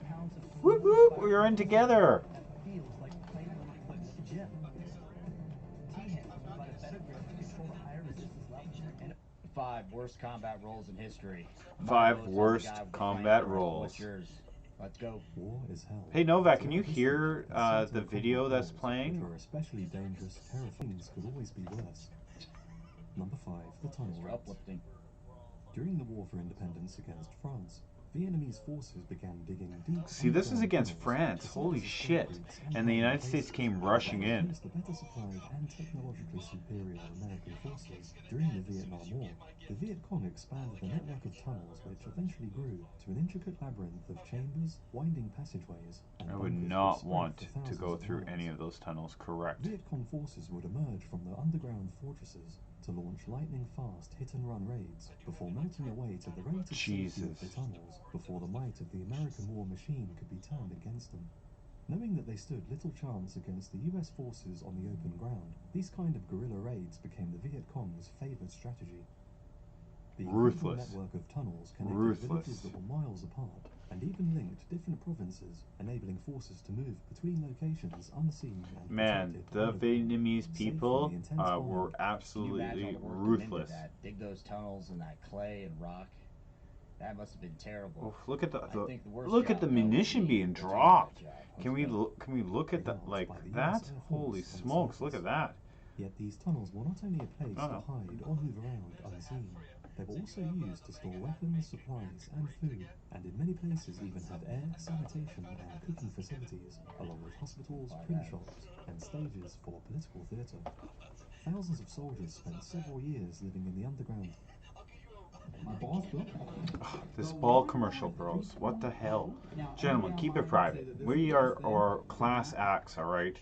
Whoop whoop, we're in together. Feels like playing a little clip at the gym. T-hands provide a better grip to control the higher resistance levels. And 5 worst combat roles in history. 5 worst combat roles. What's yours? Let's go. War is hell. Hey Novak, can you hear the video that's playing? For especially dangerous, terrifying things could always be worse. Number 5, the tunnel rat. Uplifting. During the War for Independence against France, Vietnamese forces began digging deep. See, this is against France. Holy shit! And the United States came rushing in. The better supplied and technologically superior American forces during the Vietnam War, the Viet Cong expanded the network of tunnels, which eventually grew to an intricate labyrinth of chambers, winding passageways, and I would not want to go through any of those tunnels, correct. Viet Cong forces would emerge from the underground fortresses to launch lightning-fast hit-and-run raids before melting away to the relative safety of the tunnels before the might of the American war machine could be turned against them. Knowing that they stood little chance against the US forces on the open ground, these kind of guerrilla raids became the Viet Cong's favoured strategy. The incredible Ruthless. network of tunnels connected Ruthless. villages that were miles apart and even linked different provinces, enabling forces to move between locations unseen and Man, protected the underground, Vietnamese safe from people the intense were bombing. Can you imagine all absolutely the work that went into ruthless. that? Dig those tunnels and that clay and rock. That must have been terrible. Oof, look at I think the worst look at job, the though, was munition the being platoon dropped. job. Can we look at that Guards like by the that? US Air Holy Force on smokes! Look surface. at that. Yet these tunnels were not only a place Oh. to hide or move around unseen, they were also used to store weapons, supplies, and food, and in many places even had air, sanitation, and cooking facilities, along with hospitals, print shops, and stages for political theatre. Thousands of soldiers spent several years living in the underground. This ball commercial, bros. What the hell? Gentlemen, keep it private. We are class acts, alright?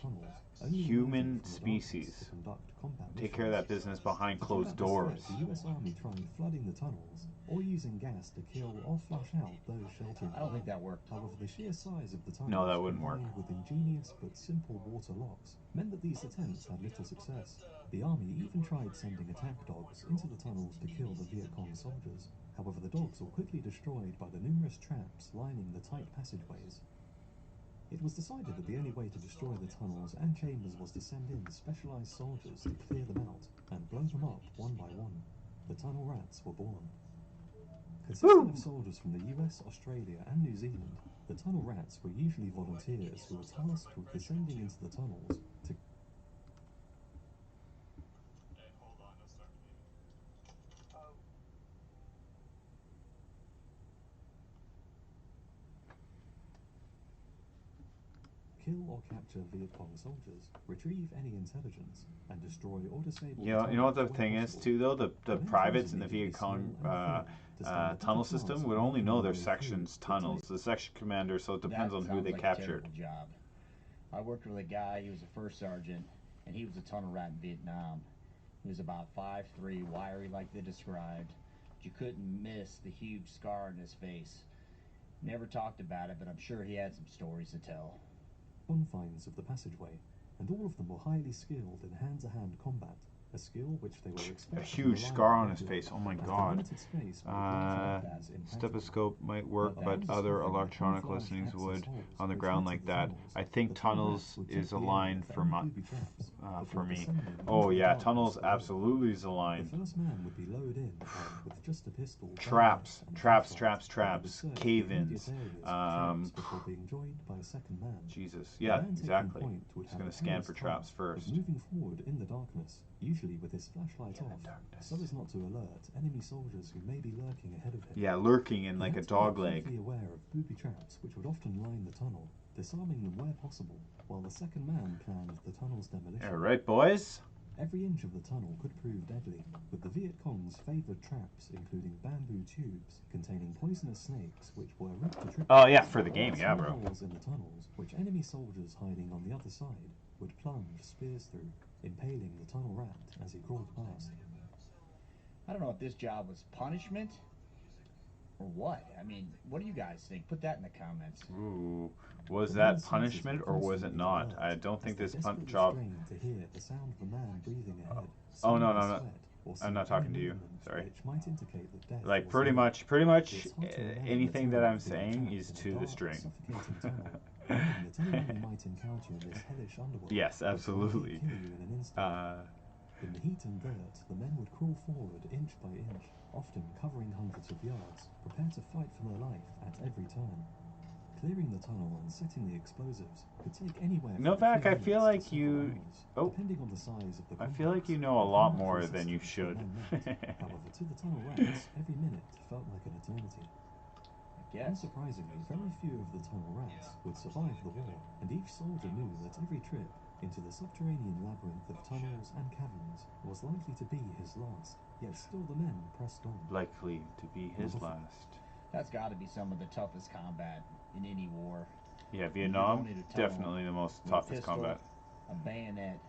Tunnels, only Human emerging from the darkness species. to conduct combat Take care of that business behind closed doors. The US Army tried flooding the tunnels or using gas to kill or flush out those sheltering. I don't think that worked. However, the sheer size of the tunnels, No, that wouldn't work. combined with ingenious but simple water locks, meant that these attempts had little success. The army even tried sending attack dogs into the tunnels to kill the Viet Cong soldiers. However, the dogs were quickly destroyed by the numerous traps lining the tight passageways. It was decided that the only way to destroy the tunnels and chambers was to send in specialized soldiers to clear them out and blow them up one by one. The tunnel rats were born. Consisting of soldiers from the US, Australia, and New Zealand, the tunnel rats were usually volunteers who were tasked with descending into the tunnels to kill or capture Viet Cong soldiers, retrieve any intelligence, and destroy or disable. You know what the thing is too though? The privates in the Viet Cong tunnel system would only know their section's tunnels. The section commander, so it depends on who they captured. Job. I worked with a guy, he was a first sergeant, and he was a tunnel rat in Vietnam. He was about 5'3", wiry like they described. But you couldn't miss the huge scar in his face. Never talked about it, but I'm sure he had some stories to tell. Confines of the passageway, and all of them were highly skilled in hand-to-hand combat, a skill which they were expected A huge scar on his face. Oh my god. Stethoscope might work, but other electronic listenings would on the ground like that. I think tunnels is a line for me. Oh yeah, tunnels absolutely is a line. The first man would be lowered in with just a pistol. Traps, cave-ins. Before being joined by a second man. Jesus, yeah, exactly. Just gonna scan for traps first. Moving forward in the darkness, usually with his flashlight off, so as not to alert enemy soldiers who may be lurking ahead of him. Yeah, lurking in like a dog leg. He had to be aware of booby traps which would often line the tunnel, disarming them where possible, while the second man planned the tunnel's demolition. Alright, boys. Every inch of the tunnel could prove deadly, with the Viet Cong's favoured traps including bamboo tubes containing poisonous snakes which were ripped to trip. Oh yeah, for the game, yeah, bro. Holes in the tunnels, which enemy soldiers hiding on the other side would plunge spears through, impaling the tunnel rat as he crawled past. I don't know if this job was punishment or what. I mean, what do you guys think? Put that in the comments. Ooh, was that punishment or was it not? I don't think this job. To hear the sound of a man breathing ahead. Oh no, I'm not talking to you. Sorry. Which might indicate that death Like was pretty near. much anything that I'm saying is to the string. That anyone you might encounter in this hellish underworld Yes, absolutely. would kill you in an instant. In the heat and dirt, the men would crawl forward inch by inch, often covering hundreds of yards, prepared to fight for their life at every turn. Clearing the tunnel and setting the explosives could take anywhere. Novak, I feel like you. Oh, depending on the size of the I feel like you know a lot more than you should. However, to the tunnel rats, every minute felt like an eternity. Unsurprisingly, very few of the tunnel rats would survive the war, and each soldier knew that every trip into the subterranean labyrinth of tunnels and caverns was likely to be his last. Yet still the men pressed on. Likely to be his last. That's got to be some of the toughest combat in any war. Yeah, Vietnam, definitely the most toughest combat. A bayonet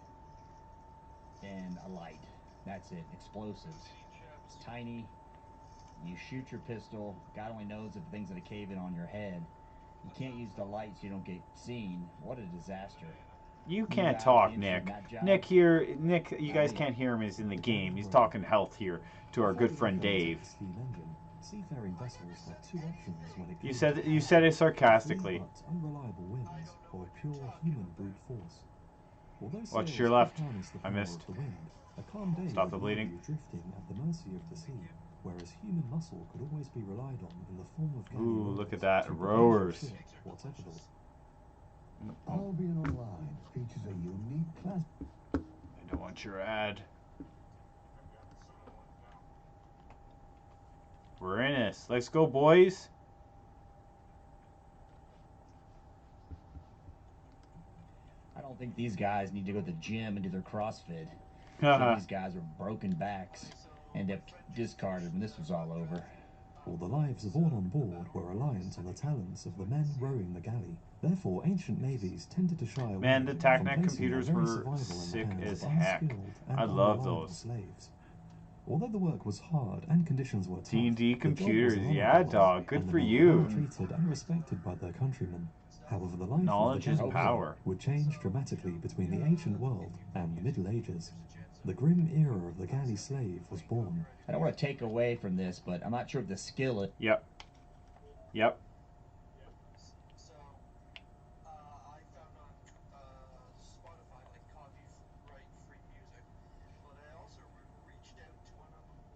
and a light. That's it. Explosives. It's tiny. You shoot your pistol. God only knows if things that are caving on your head. You can't use the lights so you don't get seen. What a disaster. You can't talk, Nick. Nick here, Nick, you guys can't hear him. He's in the game. He's talking health here to our good friend Dave. Seafaring vessels have two options when it You said it sarcastically. but unreliable winds or pure human brute force. Although Watch sailors your left. could harness the I power missed. of the wind, a calm day Stop the would leave bleeding. you drifting at the mercy of the sea, whereas human muscle could always be relied on in the form of galley Ooh, look rowers at that. to propel Rowers. the ship, whatever the Albion Online features a unique class. I don't want your ad. We're in this. Let's go, boys. I don't think these guys need to go to the gym and do their CrossFit. Some of these guys with broken backs end up discarded when this was all over. All the lives of all on board were reliant on the talents of the men rowing the galley. Therefore, ancient navies tended to shy away Man, the from TACnet placing their computers very were survival in the sick hands as of heck. unskilled and I love unreliable those. slaves. Although the work was hard and conditions were tough, D&D the job was computers, honorable, yeah, dog. Good and the for men were you. well treated and respected by their countrymen. However, the life Knowledge of is the galley power. would change dramatically between the ancient world and the Middle Ages. The grim era of the galley slave was born. I don't want to take away from this, but I'm not sure if the skill is... Yep. Yep. So, I found on Spotify, like, copyright free music, but I also reached out to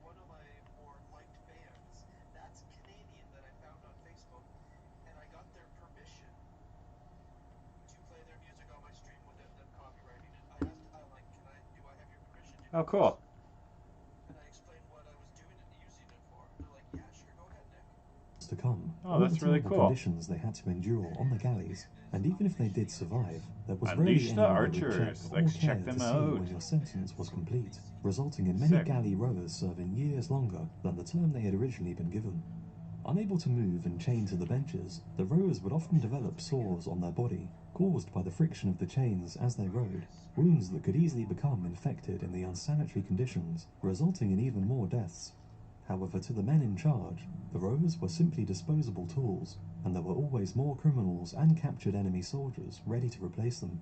one of my more liked bands. That's Canadian that I found on Facebook, and I got their permission to play their music on my stream without them copywriting it. I asked, do I have your permission to do Oh, cool. And I explained what I was doing and using it for. They're like, yeah, sure, go ahead, Nick. To come, Oh, all that's the really terrible cool. conditions they had to endure on the galleys, and even if they did survive, there was Unleash rarely the anyone who would archers. check Let's or check care them to see out. when your sentence was complete, resulting in many Sick. galley rowers serving years longer than the term they had originally been given. Unable to move and chained to the benches, the rowers would often develop sores on their body, caused by the friction of the chains as they rowed, wounds that could easily become infected in the unsanitary conditions, resulting in even more deaths. However, to the men in charge, the rowers were simply disposable tools, and there were always more criminals and captured enemy soldiers ready to replace them.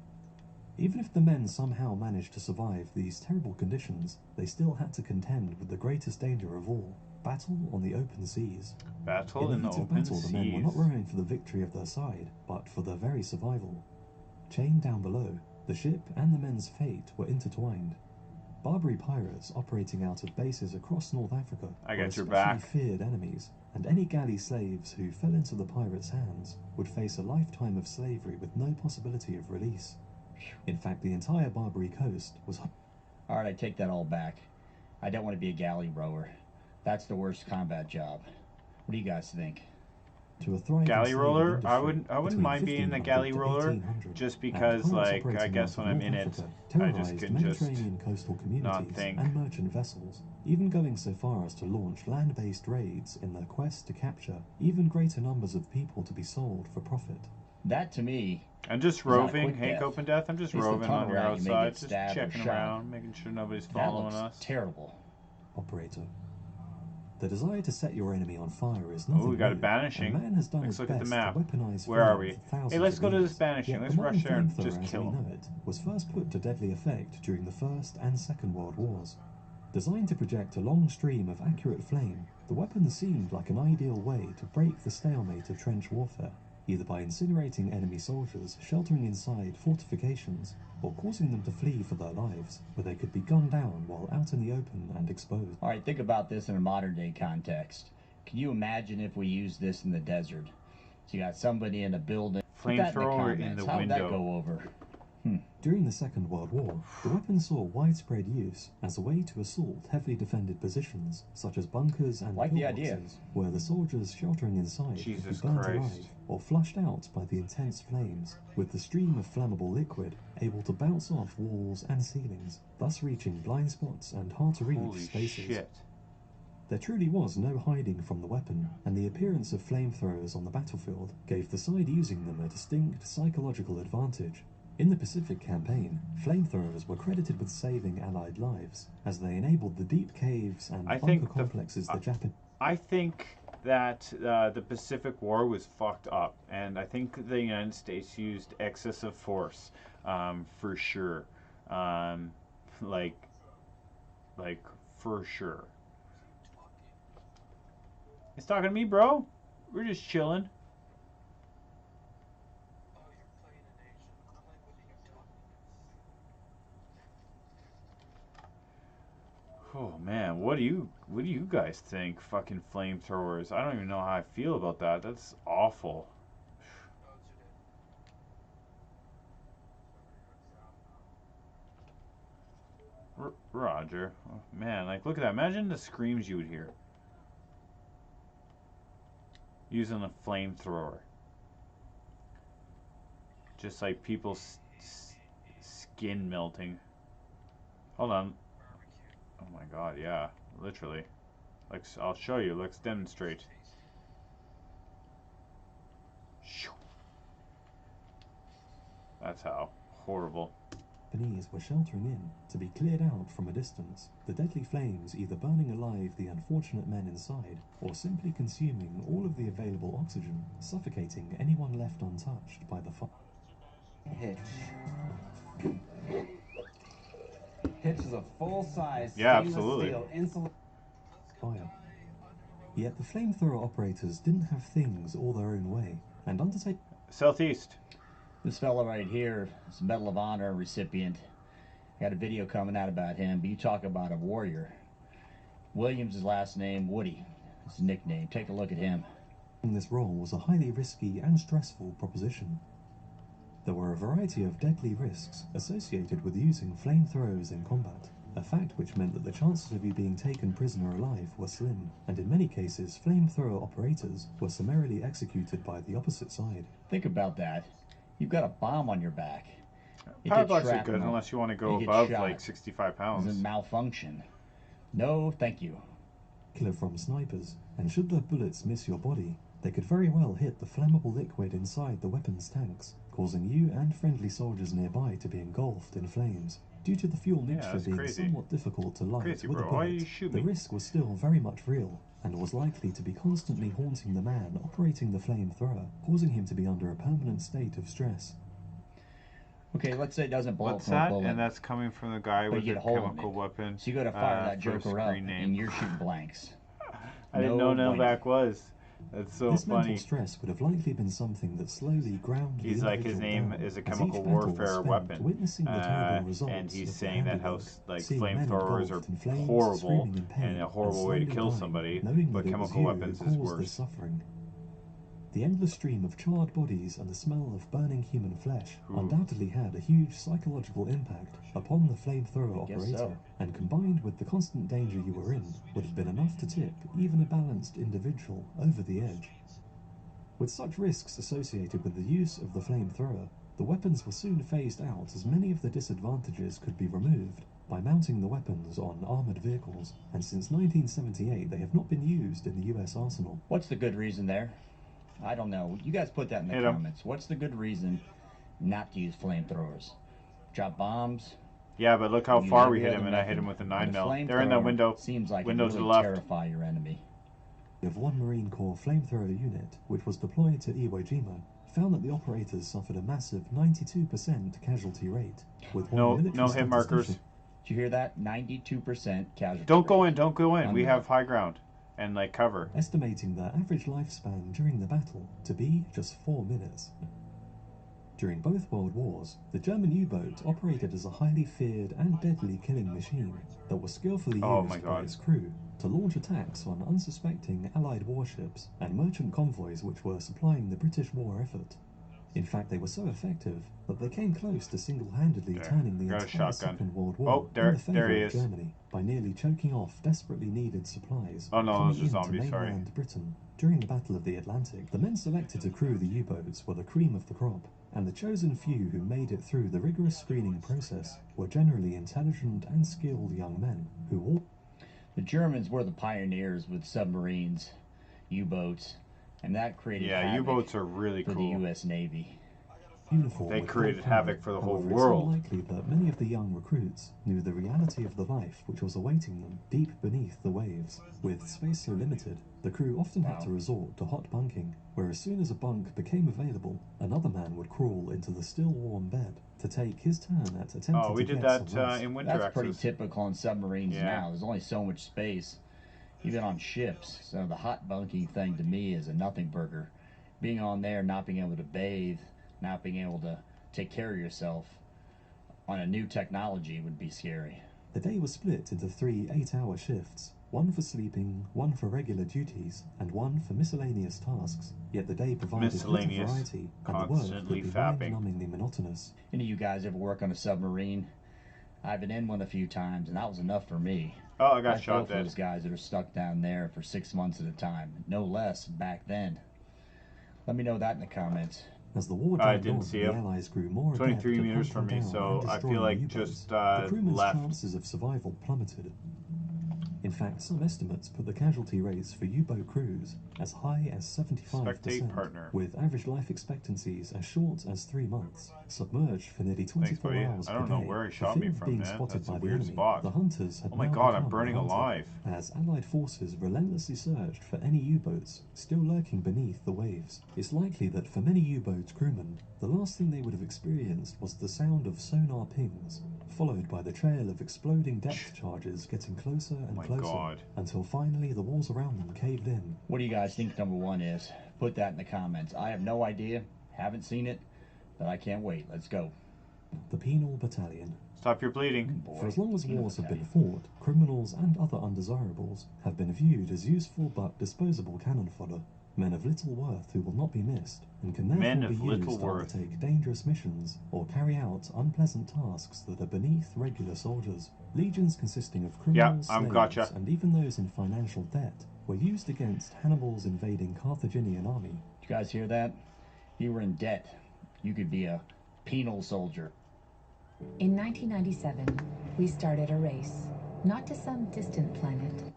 Even if the men somehow managed to survive these terrible conditions, they still had to contend with the greatest danger of all, battle on the open seas. Battle in the heat of open battle, the men were seas. not rowing for the victory of their side, but for their very survival. Chained down below, the ship and the men's fate were intertwined. Barbary pirates operating out of bases across North Africa I were got your especially back. feared enemies, and any galley slaves who fell into the pirates' hands would face a lifetime of slavery with no possibility of release. In fact, the entire Barbary coast was... Alright, I take that all back. I don't want to be a galley rower. That's the worst combat job. What do you guys think? To a thriving Galley slaving roller? industry I wouldn't between mind being a 1500 galley to roller 1800, just and because, pirates like, I operating guess out when of I'm in North it, Africa I just terrorized can just Mediterranean coastal not communities think. and merchant vessels, even going so far as to launch land-based raids in their quest to capture even greater numbers of people to be sold for profit. That, to me, I'm just is not a roving, quick Hank death. Open Death. I'm just At least the roving tunnel on your route, you may get outside, just stabbed or checking shot. around, making sure nobody's That following looks us. terrible. Operator. The desire to set your enemy on fire is nothing Oh, we got a new, banishing. and man has done Let's his look at the best map. to weaponize Where are flame we? for thousands Hey, let's of go to years. this banishing. Yet Let's the rush modern there and flamethrower just as kill we 'em. know it was first put to deadly effect during the First and Second World Wars. Designed to project a long stream of accurate flame, the weapon seemed like an ideal way to break the stalemate of trench warfare, either by incinerating enemy soldiers sheltering inside fortifications, or causing them to flee for their lives, where they could be gunned down while out in the open and exposed. Alright, think about this in a modern day context. Can you imagine if we used this in the desert? So you got somebody in a building. Put that Flamethrower in comments. the How did that window. go over? During the Second World War, the weapon saw widespread use as a way to assault heavily defended positions, such as bunkers and Like the idea. pillboxes, where the soldiers sheltering inside Jesus could be burnt Christ. alive or flushed out by the intense flames, with the stream of flammable liquid able to bounce off walls and ceilings, thus reaching blind spots and hard-to-reach Holy spaces. shit. There truly was no hiding from the weapon, and the appearance of flamethrowers on the battlefield gave the side using them a distinct psychological advantage. In the Pacific Campaign, flamethrowers were credited with saving Allied lives, as they enabled the deep caves and I bunker think complexes the Japan... I think that the Pacific War was fucked up, and I think the United States used excessive force, for sure, like for sure. He's talking to me, bro. We're just chilling. Oh man, what do you guys think? Fucking flamethrowers. I don't even know how I feel about that. That's awful. Roger. Oh, man, like look at that. Imagine the screams you would hear using a flamethrower. Just like people's skin melting. Hold on. Oh my god, yeah, literally. Like, I'll show you. Let's demonstrate. That's how. Horrible. Japanese were sheltering in to be cleared out from a distance, the deadly flames either burning alive the unfortunate men inside or simply consuming all of the available oxygen, suffocating anyone left untouched by the fire. Hitch. Hitch is a full-size stainless steel insulated fire. Yet the flamethrower operators didn't have things all their own way, and undertake southeast. This fellow right here is a Medal of Honor recipient. Got a video coming out about him, but you talk about a warrior. Williams' last name, Woody. His nickname. Take a look at him. This role was a highly risky and stressful proposition. There were a variety of deadly risks associated with using flamethrowers in combat, a fact which meant that the chances of you being taken prisoner alive were slim, and in many cases flamethrower operators were summarily executed by the opposite side. Think about that. You've got a bomb on your back. Power blocks are good unless you want to go above like 65 pounds. Doesn't malfunction. No, thank you. Killer from snipers, and should the bullets miss your body, they could very well hit the flammable liquid inside the weapons tanks, causing you and friendly soldiers nearby to be engulfed in flames. Due to the fuel mixture being somewhat difficult to light with a bullet, the risk was still very much real, and was likely to be constantly haunting the man operating the flamethrower, causing him to be under a permanent state of stress. Okay, let's say it doesn't blow What's from that? a bullet. And that's coming from the guy with the chemical weapon. So you go to fire that joker up, and you're shooting blanks. I didn't know Novak was. That's so this funny. Mental stress would have likely been something that slowly ground the He's like, his name down, is a as chemical each battle was warfare spent weapon, witnessing the terrible results and he's of the saying that how handiwork, like seeing men flamethrowers engulfed in flames, horrible screaming in pain, and a horrible way to slowly kill dying, somebody, knowing but that it was chemical you weapons who is caused this worse. suffering. The endless stream of charred bodies and the smell of burning human flesh undoubtedly had a huge psychological impact upon the flamethrower operator, and combined with the constant danger you were in, would have been enough to tip even a balanced individual over the edge. With such risks associated with the use of the flamethrower, the weapons were soon phased out as many of the disadvantages could be removed by mounting the weapons on armored vehicles, and since 1978 they have not been used in the US arsenal. What's the good reason there? I don't know. You guys put that in the comments. What's the good reason not to use flamethrowers? Drop bombs? Yeah, but look how far we hit him, and I hit him with a 9mm. They're in that window. Seems like window it to really the left. terrify your enemy. Of one Marine Corps flamethrower unit, which was deployed to Iwo Jima, found that the operators suffered a massive 92% casualty rate, with one no hit markers. Did you hear that? 92% casualty. Don't go in. Don't go in. We have high ground and like cover. Estimating their average lifespan during the battle to be just 4 minutes. During both World Wars, the German U-boat operated as a highly feared and deadly killing machine that was skillfully used by its crew to launch attacks on unsuspecting Allied warships and merchant convoys which were supplying the British war effort. In fact, they were so effective that they came close to single-handedly turning the entire Second World War in the favour of Germany by nearly choking off desperately needed supplies coming into mainland Britain. During the Battle of the Atlantic, the men selected to crew the U-boats were the cream of the crop, and the chosen few who made it through the rigorous screening process were generally intelligent and skilled young men who all... The Germans were the pioneers with submarines, U-boats, and that created U-boats are really for cool. the U.S. Navy. uniform. They with created gold crown. havoc for the whole However, world. It's unlikely that many of the young recruits knew the reality of the life which was awaiting them deep beneath the waves. With space so limited, the crew often had to resort to hot bunking, where as soon as a bunk became available, another man would crawl into the still warm bed to take his turn at attempting Oh, we to did get that some rest. in Winter That's pretty X's. typical in submarines Yeah. now. There's only so much space, even on ships. So the hot bunking thing to me is a nothing burger. Being on there, not being able to bathe, not being able to take care of yourself on a new technology would be scary. The day was split into 3 8-hour shifts, one for sleeping, one for regular duties, and one for miscellaneous tasks. Yet the day provided little Miscellaneous, variety, and the work constantly could be fapping. mind-numbingly monotonous. Any of you guys ever work on a submarine? I've been in one a few times, and that was enough for me. Oh, I got feel shot for dead. those guys that are stuck down there for 6 months at a time, no less back then. Let me know that in the comments. As the war I dragged didn't on, see the him. Allies grew more 23 adept at meters from hunting me, down so and I feel destroying like U-boats. just the crewmen's left. chances of survival plummeted. In fact, some estimates put the casualty rates for U-boat crews as high as 75%, Spectate partner. with average life expectancies as short as 3 months. Submerged for nearly 24 buddy. hours I per don't know day, where he for shot fear me of from, being man. spotted That's a by the weird enemy, spot. the hunters had Oh my now god, I'm become burning hunted, alive. as Allied forces relentlessly searched for any U-boats still lurking beneath the waves. It's likely that for many U-boat crewmen, the last thing they would have experienced was the sound of sonar pings, followed by the trail of exploding depth charges getting closer and closer, until finally the walls around them caved in. What do you guys think number one is? Put that in the comments. I have no idea, haven't seen it, but I can't wait. Let's go. The Penal Battalion. Stop your bleeding. For as long as wars have been fought, criminals and other undesirables have been viewed as useful but disposable cannon fodder. Men of little worth who will not be missed, and can therefore be used to undertake dangerous missions or carry out unpleasant tasks that are beneath regular soldiers. Legions consisting of criminals, slaves, and even those in financial debt were used against Hannibal's invading Carthaginian army. Did you guys hear that? You were in debt. You could be a penal soldier. In 1997, we started a race, not to some distant planet.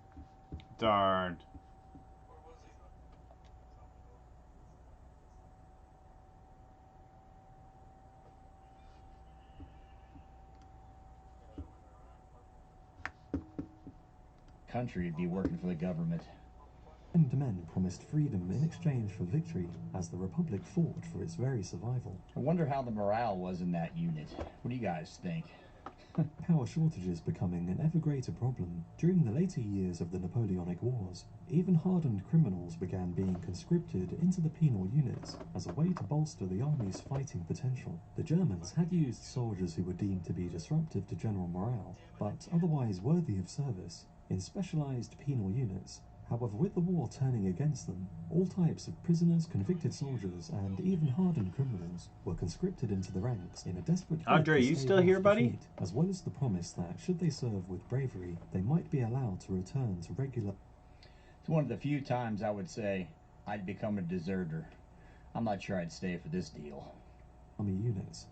Darn. Country would be working for the government. And men promised freedom in exchange for victory as the Republic fought for its very survival. I wonder how the morale was in that unit. What do you guys think? Power shortages becoming an ever greater problem. During the later years of the Napoleonic Wars, even hardened criminals began being conscripted into the penal units as a way to bolster the army's fighting potential. The Germans had used soldiers who were deemed to be disruptive to general morale, but otherwise worthy of service, in specialized penal units. However, with the war turning against them, all types of prisoners, convicted soldiers, and even hardened criminals were conscripted into the ranks in a desperate bid Andre, to you stave still off here, buddy? defeat, as well as the promise that, should they serve with bravery, they might be allowed to return to regular... It's one of the few times I would say I'd become a deserter. I'm not sure I'd stay for this deal. ...army units.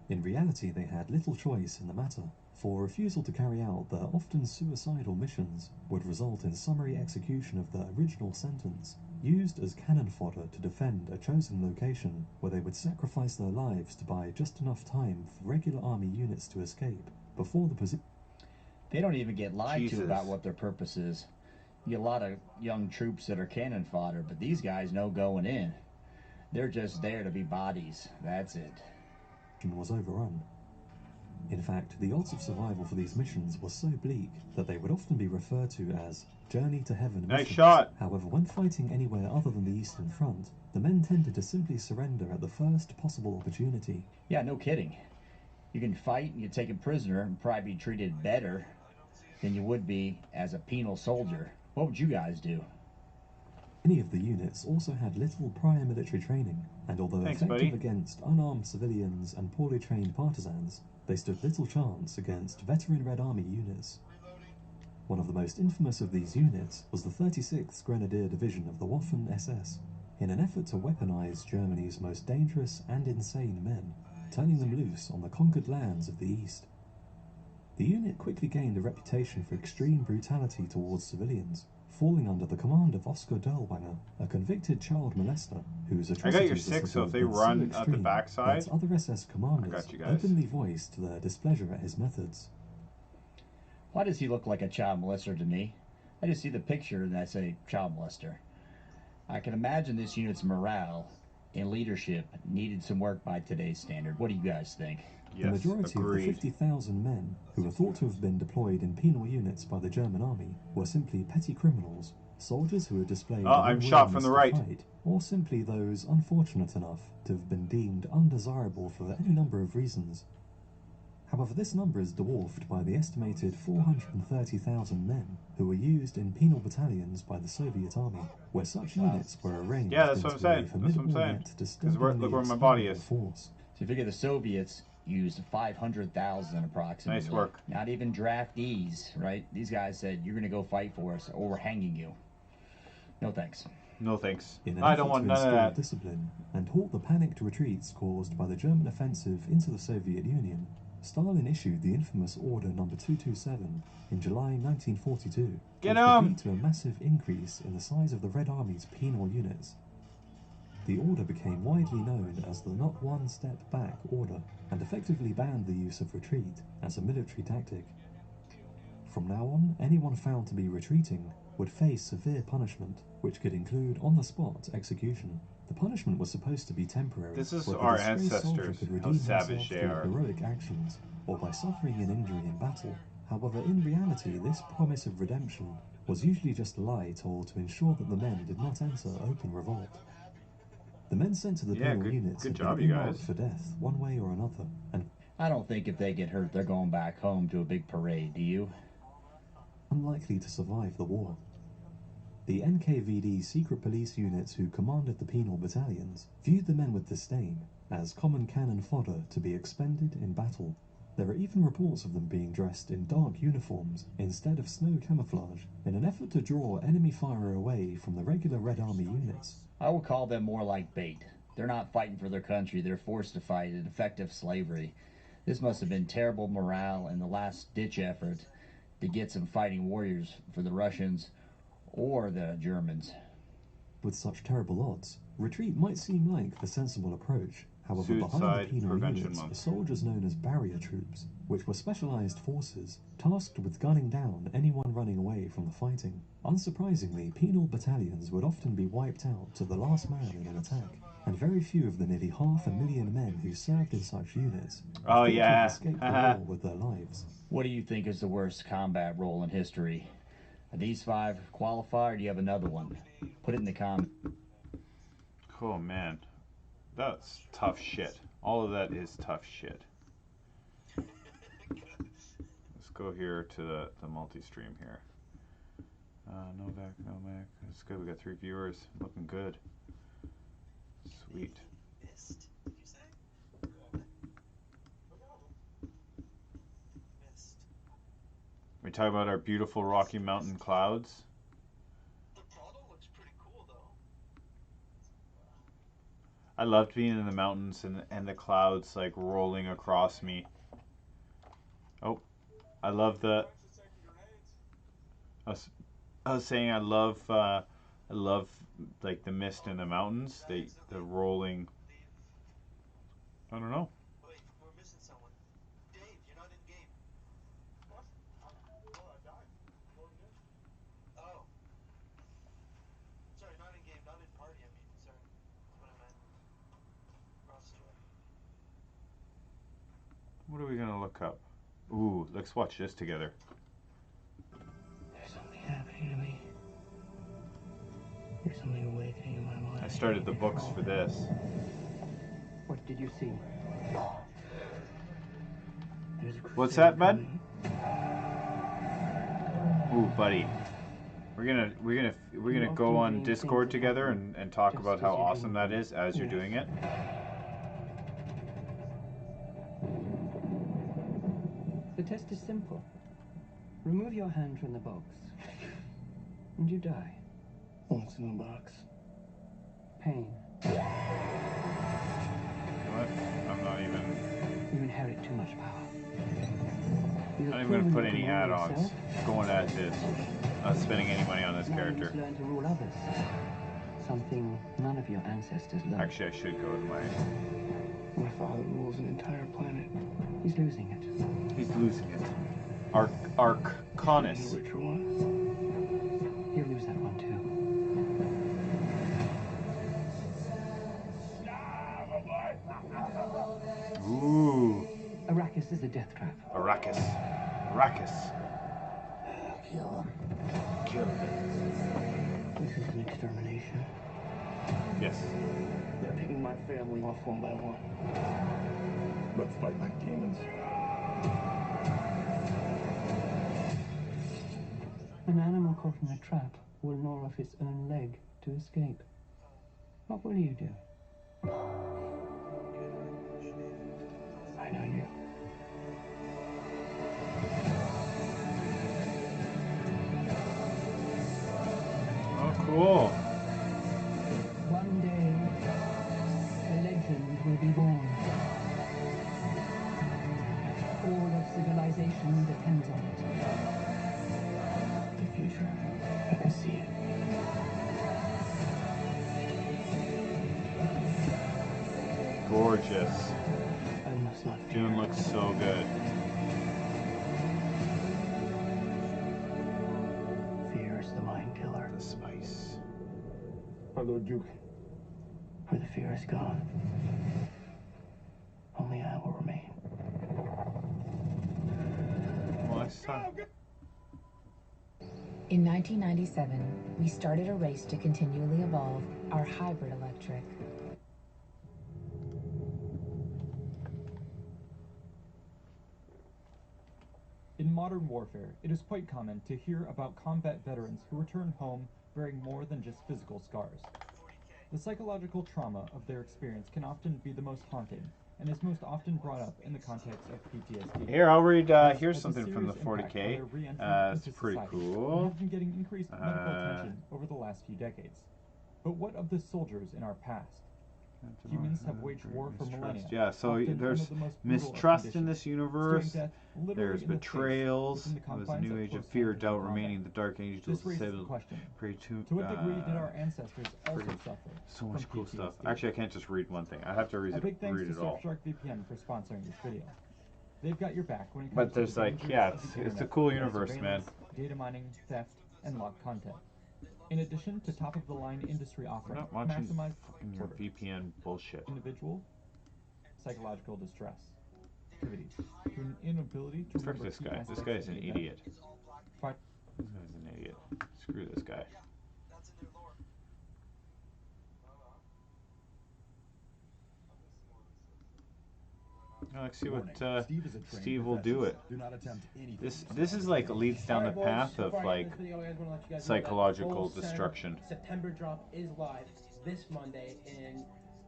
In reality, they had little choice in the matter, for refusal to carry out their often suicidal missions would result in summary execution of their original sentence, used as cannon fodder to defend a chosen location where they would sacrifice their lives to buy just enough time for regular army units to escape before the position. They don't even get lied to about what their purpose is. You get a lot of young troops that are cannon fodder, but these guys know going in. They're just there to be bodies. That's it. Was overrun. In fact, the odds of survival for these missions were so bleak that they would often be referred to as Journey to Heaven missions. Shot. However, when fighting anywhere other than the Eastern Front, the men tended to simply surrender at the first possible opportunity. Yeah, no kidding. You can fight and get taken prisoner and probably be treated better than you would be as a penal soldier. What would you guys do? Many of the units also had little prior military training, and although effective against unarmed civilians and poorly trained partisans, they stood little chance against veteran Red Army units. One of the most infamous of these units was the 36th Grenadier Division of the Waffen-SS, in an effort to weaponize Germany's most dangerous and insane men, turning them loose on the conquered lands of the East. The unit quickly gained a reputation for extreme brutality towards civilians, falling under the command of Oscar Derlwanger, a convicted child molester whose I got your atrocities 6, so if they were so run at the extreme backside, that other SS commanders got you guys. openly voiced their displeasure at his methods. Why does he look like a child molester to me? I just see the picture and I say child molester. I can imagine this unit's morale and leadership needed some work by today's standard. What do you guys think? The majority of the 50,000 men who were thought to have been deployed in penal units by the German army were simply petty criminals, soldiers who had displayed I'm shot from the right. fight, or simply those unfortunate enough to have been deemed undesirable for any number of reasons. However, this number is dwarfed by the estimated 430,000 men who were used in penal battalions by the Soviet army, where such units were arranged that's what I'm into saying. a That's what I'm formidable saying. yet 'Cause look where my body is. force. So you figure the Soviets used 500,000 approximately. Nice work. Not even draftees, right? These guys said, you're going to go fight for us or we're hanging you. No thanks. No thanks. In an I don't effort want to none of instill that. discipline and halt the panicked retreats caused by the German offensive into the Soviet Union, Stalin issued the infamous Order No. 227 in July 1942, Get which 'em! would lead to a massive increase in the size of the Red Army's penal units. The order became widely known as the Not One Step Back Order and effectively banned the use of retreat as a military tactic. From now on, anyone found to be retreating would face severe punishment, which could include on-the-spot execution. The punishment was supposed to be temporary. This is where the our disgraced soldier ancestors, could how redeem savage himself they through are. heroic actions, or by suffering an injury in battle. However, in reality, this promise of redemption was usually just a lie told to ensure that the men did not enter open revolt. The men sent to the penal units good had job, been you earmarked guys. for death, one way or another, and I don't think if they get hurt, they're going back home to a big parade, do you? unlikely to survive the war. The NKVD secret police units who commanded the penal battalions viewed the men with disdain, as common cannon fodder to be expended in battle. There are even reports of them being dressed in dark uniforms instead of snow camouflage in an effort to draw enemy fire away from the regular Red Army units. I would call them more like bait. They're not fighting for their country, they're forced to fight in effective slavery. This must have been terrible morale and the last-ditch effort to get some fighting warriors for the Russians or the Germans. With such terrible odds, retreat might seem like the sensible approach. However, behind Suicide the penal Prevention units Month. were soldiers known as barrier troops, which were specialized forces tasked with gunning down anyone running away from the fighting. Unsurprisingly, penal battalions would often be wiped out to the last man in an attack, and very few of the nearly 500,000 men who served in such units Oh, thought to yeah. have escaped the war with their lives. What do you think is the worst combat role in history? Are these 5 qualify, or do you have another one? Put it in the comments. Oh man, that's tough shit. All of that is tough shit. Let's go here to the multi-stream here. Novak. That's good. We got 3 viewers. Looking good. Sweet. We talk about our beautiful Rocky Mountain clouds. I loved being in the mountains and the clouds like rolling across me. Oh, I love the. I was saying I love like the mist in the mountains. The rolling. I don't know. Wait, we're missing someone. Dave, you're not in game. What? Oh, I died. Oh. Sorry, not in game, not in party, I mean. Sorry. That's what I meant. Roster. What are we gonna look up? Ooh, let's watch this together. There's something happening to me. There's something awakening in my mind. I started the books for this. What did you see? What's that, bud? Ooh, buddy. We're gonna go on Discord together and talk about how awesome that is as you're doing it. The test is simple. Remove your hand from the box, and you die. What's in the box? Pain. What? I'm not even. You inherit too much power. I'm not even gonna put any add-ons. Going as is. Not spending any money on this Now you character. must learn to rule others. Something none of your ancestors learned. Actually, I should go with My father rules an entire planet. He's losing it. He's losing it. Arcanus. The richer one. He'll lose that one too. Ooh. Arrakis is a death trap. Arrakis. Arrakis. Kill him. Kill him. This is an extermination. Yes. They're picking my family off one by one. Let's fight like demons. An animal caught in a trap will gnaw off its own leg to escape. What will you do? I know you. Oh, cool. One day, a legend will be born. All of civilization depends on it. The future. I can see it. Gorgeous. I must not fear. Dune looks so good. Fear is the mind killer. The spice. My Lord Duke. Where the fear is gone, only I will remain. Well, I saw. In 1997, we started a race to continually evolve our hybrid electric. In modern warfare, it is quite common to hear about combat veterans who return home bearing more than just physical scars. The psychological trauma of their experience can often be the most haunting, and is most often brought up in the context of PTSD. Here, I'll read. Thus, Here's has a something from the serious impact on 40K. their re-entry It's into pretty society, and cool. have been getting increased medical attention over the last few decades. But what of the soldiers in our past? Humans have waged war for millennia. Yeah, so often there's under the most brutal of mistrust in conditions, this universe. staring death literally There's in the face betrayals. within the There's a confines new of age of close fear, hand-to-hand doubt combat. remaining. The dark ages will This raises say the question, pray to to what degree did our ancestors also pretty- suffer so much from cool PTSD? stuff. Actually, I can't just read one thing. I have to read A big thanks read to it all. Surfshark VPN for sponsoring this video. They've got your back when it comes But to there's the like, dangers yeah, of the it's a internet, cool like universe, man. surveillance, data mining, theft, and locked content. In addition to top-of-the-line industry We're offerings, not watching maximize fucking your VPN bullshit. individual psychological distress, activities, to an inability to Frick remember this key guy. This aspects guy's of an the event. idiot. This guy's an idiot. Screw this guy. Let's see what Steve will do it. Do not attempt anything. This is like leads down the Alright, boys, path of before I like end this video, I just wanna let you guys know that psychological Full Send destruction. September drop is live this Monday in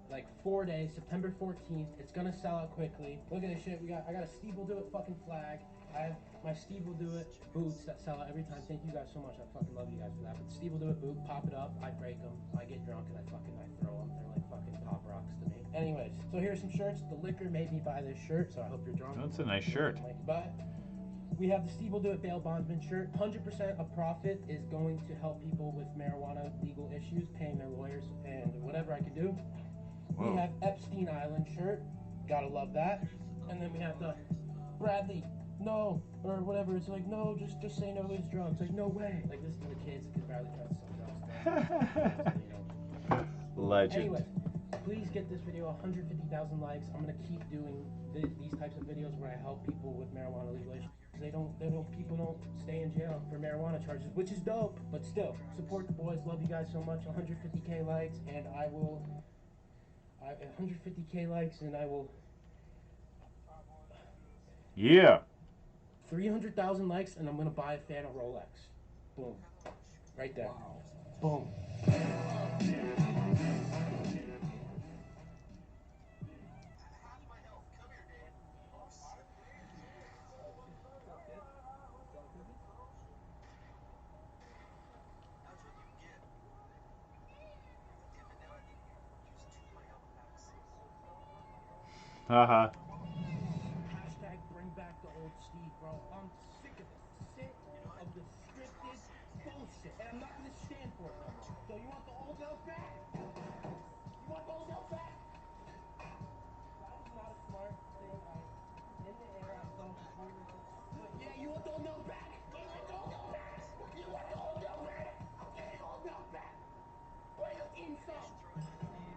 like 4 days, September 14th. It's gonna sell out quickly. Look at this shit. I got a Steve Will Do It fucking flag. I have my Steve Will Do It boots that sell out every time. Thank you guys so much. I fucking love you guys for that. But Steve Will Do It boot, pop it up. I break them. I get drunk and I throw them. They're like fucking pop rocks to me. Anyways, so here's some shirts. The liquor made me buy this shirt, so I hope you're drunk. That's a nice shirt. But we have the Steve Will Do It bail bondsman shirt. 100% of profit is going to help people with marijuana legal issues, paying their lawyers and whatever I can do. Whoa. We have Epstein Island shirt. Gotta love that. And then we have the Bradley, no, or whatever. It's like, no, just say no to his drugs. Like, no way. Like, this is for the kids because Bradley tries to sell drugs. Legend. Anyways, please get this video 150,000 likes. I'm gonna keep doing these types of videos where I help people with marijuana legal issues. People don't stay in jail for marijuana charges, which is dope. But still, support the boys. Love you guys so much. 150K likes, and 150K likes, and I will. Yeah. 300,000 likes, and I'm gonna buy a fan of Rolex. Boom. Right there. Boom. Haha. Hashtag bring back the old Steve, bro. I'm sick of it. Sick of the scripted shit, and I'm not gonna stand for it no more. So you want the old elf back? You want the old elf back? That was not a smart thing. In the air, I saw completely. But yeah, you want the old elf back? You want the old elf back? You want the old elf back? I'll give you the old elf back. Bring in some.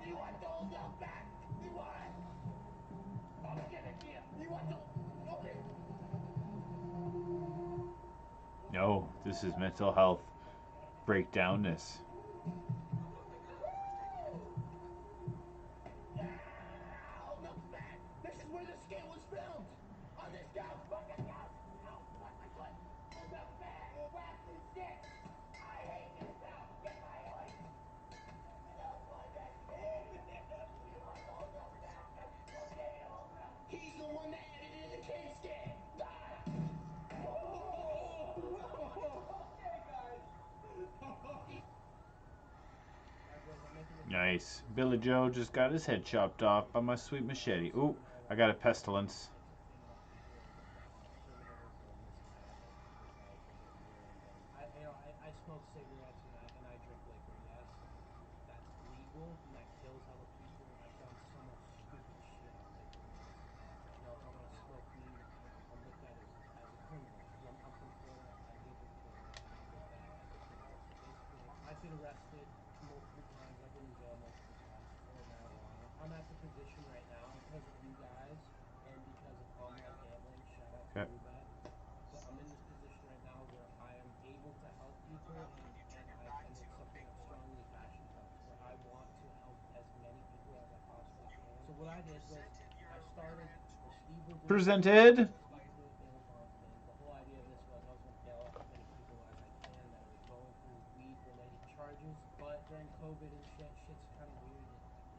You want the old elf back? You want it? I'll give it to you. You want the old elf? No, this is mental health breakdownness. This is where the skit was filmed! On this couch! Fucking couch! Ow! Fuck my foot! The bag! Wax and sticks! I hate this now! Get my voice! Don't want that shit! You want the old elf back? Okay, old elf! He's the one that edited the kid skit! Okay, guys! Nice. Billy Joe just got his head chopped off by my sweet machete. Ooh, I got a pestilence. I smoke cigarettes and I drink liquor, yes. That's legal and that kills hella people. I've done so much stupid shit on liquor means. You know, if I'm gonna smoke weed, I'm looked at as a criminal. I'm from Florida, I live in Florida, and I'm looked at as a criminal. So basically, I've been arrested multiple times, I've been in jail multiple times for marijuana. I'm at the position right now because of you guys and because of online gambling. Shout out to Rubet. But I'm in this position right now where I am able to help people and it's something I'm strongly passionate about, where I want to help as many people as I possibly can. So what I did was I started the Steve Will Do It Presented. bail bond thing. The whole idea of this was I was going to bail out as many people as I can that are going through weed-related charges. But during COVID and shit's kind of weird.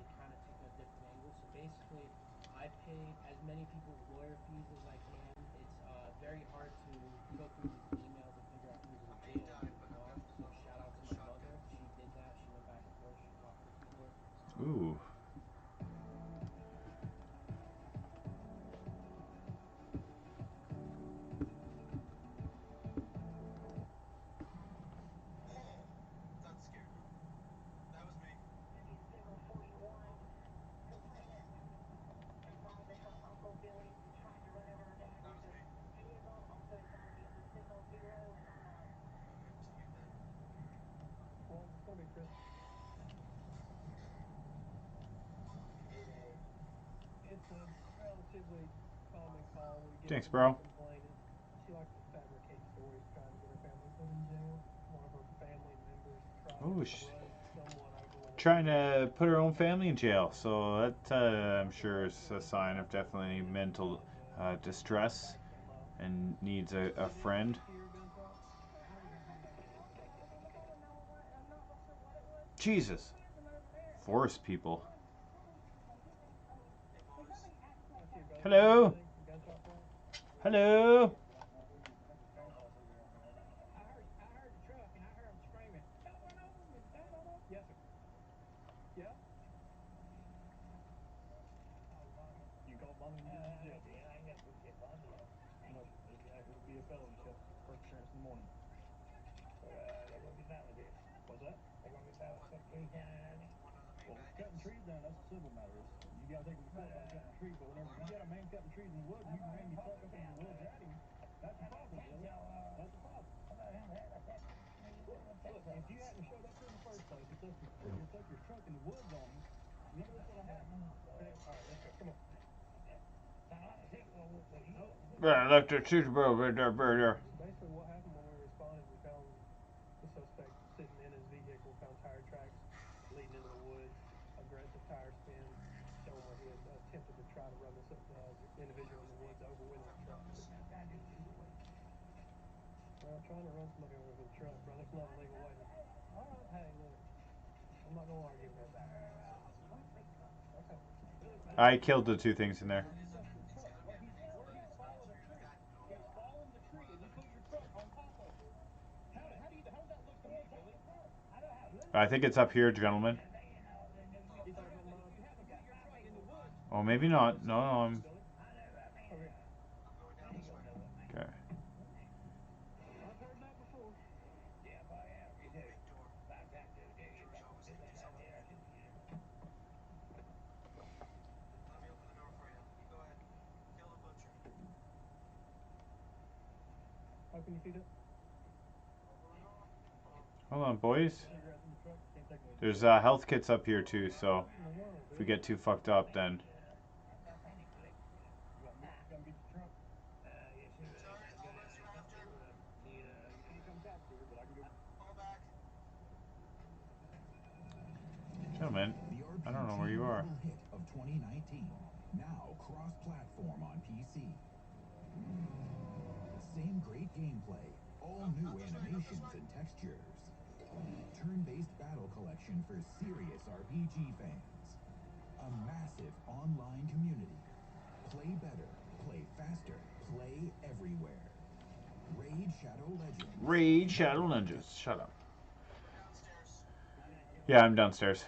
It kind of took a different angle. So basically, I paid as many people's lawyer fees as I can. It's very hard to go through these emails and figure out who's in jail and who's not. So shout out to my mother. She did that. She went back and forth. She talked to people. Ooh. It's a relatively common call. We get Thanks, bro. complaining. She likes to fabricate stories trying to get her family put in jail. One of her family members tried to run someone over with Trying to put her own family in jail. So that I'm sure is a sign of definitely mental distress and needs a friend. Jesus. Forest people. Hello? Hello? I heard the truck and I heard him screaming, "Don't run over me, don't run over me." Yes, sir. Yeah? You call Bonnie and get you I ain't got to go get Bonnie yet. No, it would be a felony check. First appearance in the morning. They're going to be found with this. What's that? They're going to be found with cutting trees down there, ain't they? Well, cutting trees down, that's a civil matter. You got to take them to court about cutting trees, but whenever you got a man cutting trees in the woods and you can bring your truck up in the woods at him, that's a problem, Billy. That's a problem. Look, if you hadn't showed up here in the first place, it's up your truck in the woods on him, none of this would have happened. Okay? All right, let's go. Come on. Electric shooter bro, right there. Basically, what happened when we responded, we found the suspect sitting in his vehicle, found tire tracks leading into the woods, aggressive tire spin, showing where he had attempted to try to run this individual in the woods over with his truck. Well, trying to run somebody over with a truck, bro, that's not a legal way to... All right, hey, look, I'm not going to argue with you. Okay. I killed the two things in there. I think it's up here, gentlemen. Oh, maybe not. No, I'm... Okay. can you see that? Hold on, boys. Cigarettes in the truck. Can't take them. There's health kits up here too, so if we get too fucked up, then. Come get the trunk. Gentlemen, I don't know where you are. Hit of 2019, now cross-platform on PC. Same great gameplay, all new animations and textures. Turn-based battle collection for serious RPG fans. A massive online community. Play better, play faster, play everywhere. Raid Shadow Legends. Raid Shadow Legends. Shut up. Yeah, I'm downstairs.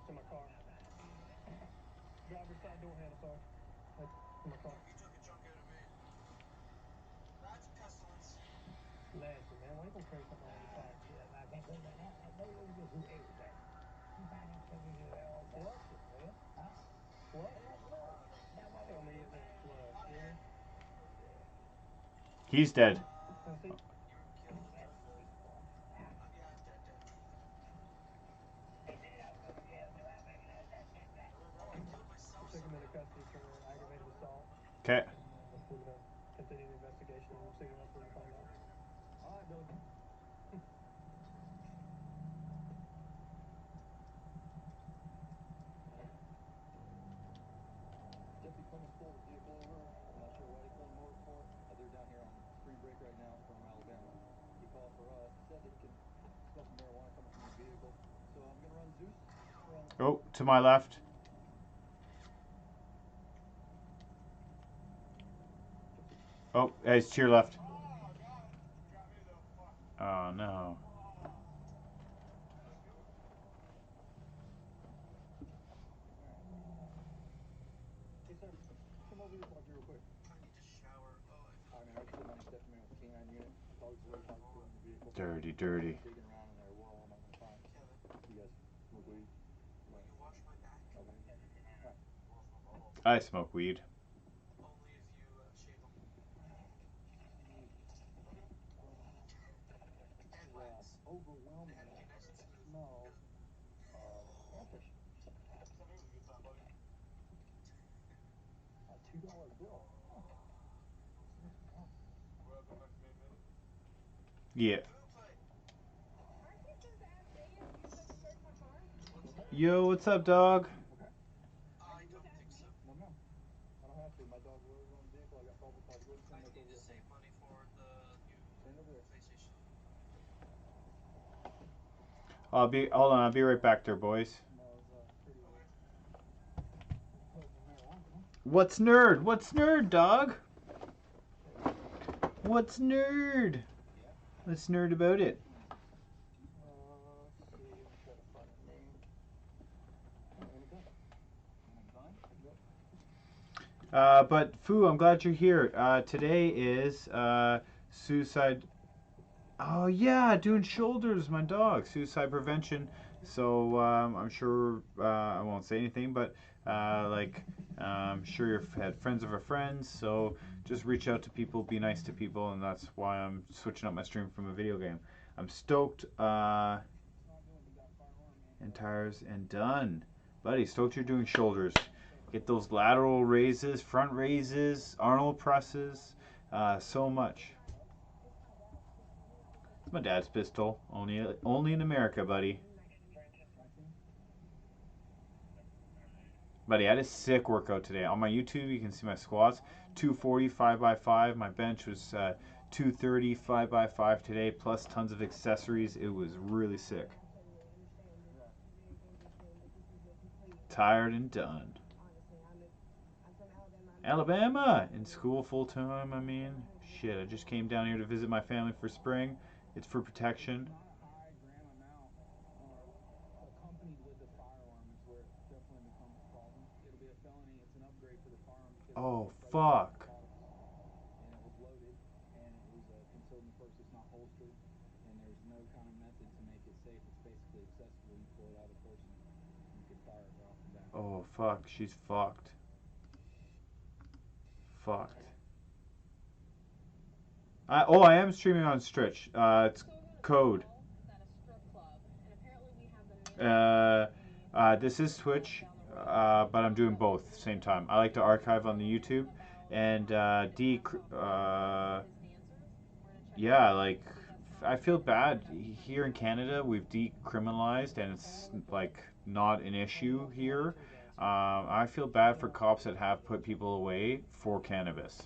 To my car. Driver's side door handle, sorry. To my car. You took a chunk out of me. That's pestilence. Nasty, man. Why you gonna carry something on your car? I can't do that. I know you just who ate that. You find out something you do that all flush it, man. Huh? Flush it. Tell me it won't flush, really? He's dead. See? Take him into custody for aggravated assault. Okay. We're going to continue the investigation and we'll see what else we can find out. All right, Billy. Deputy Clemens pulled the vehicle over. I'm not sure why he pulled him over for. They're down here on spring break right now from Alabama. He called for us. Said that he can smell some marijuana coming from the vehicle. So I'm going to run Zeus. Oh, to my left. Oh, he's to your left. Oh no. Hey, sir. Come over here real quick. I need to shower. Oh, I mean, I just put my deputy man with the K9 unit. Dogs really hard to put in the vehicle. Dirty, dirty. Digging around in there. What all am I going to find? You guys smoke weed? Will you watch my back? Okay. I smoke weed. Only if you shave them. And wax. Overwhelming They gotta be nice and smooth. smell of crawfish. A $2 bill. Yeah. Yo, what's up, dog? I don't think so. No, no. I don't have to. My dog will on the vehicle. I got probable cause. Go I need to save money for the new PlayStation. Hold on, I'll be right back there, boys. What's nerd? What's nerd, dog? What's nerd? Let's nerd about it. But Fu, I'm glad you're here. Today is suicide. Oh yeah, doing shoulders, my dog. Suicide prevention. So I'm sure I won't say anything, but I'm sure you've had friends of our friends. So just reach out to people, be nice to people, and that's why I'm switching up my stream from a video game. I'm stoked. And tires and done, buddy. Stoked you're doing shoulders. Get those lateral raises, front raises, Arnold presses, so much. It's my dad's pistol, only in America, buddy. Buddy, I had a sick workout today. On my YouTube, you can see my squats, 240 5x5. My bench was 230 5x5 today, plus tons of accessories. It was really sick. Tired and done. Alabama! In school full time, I mean. Shit, I just came down here to visit my family for spring. It's for protection. Oh, fuck. And it was loaded, and it was concealed in the purse. It's not holstered, and there's no kind Oh, fuck. She's fucked. Fucked. I am streaming on Stritch. It's Code. This is Twitch, but I'm doing both at the same time. I like to archive on the YouTube, and yeah, like, I feel bad. Here in Canada, we've decriminalized, and it's, like, not an issue here. I feel bad for cops that have put people away for cannabis.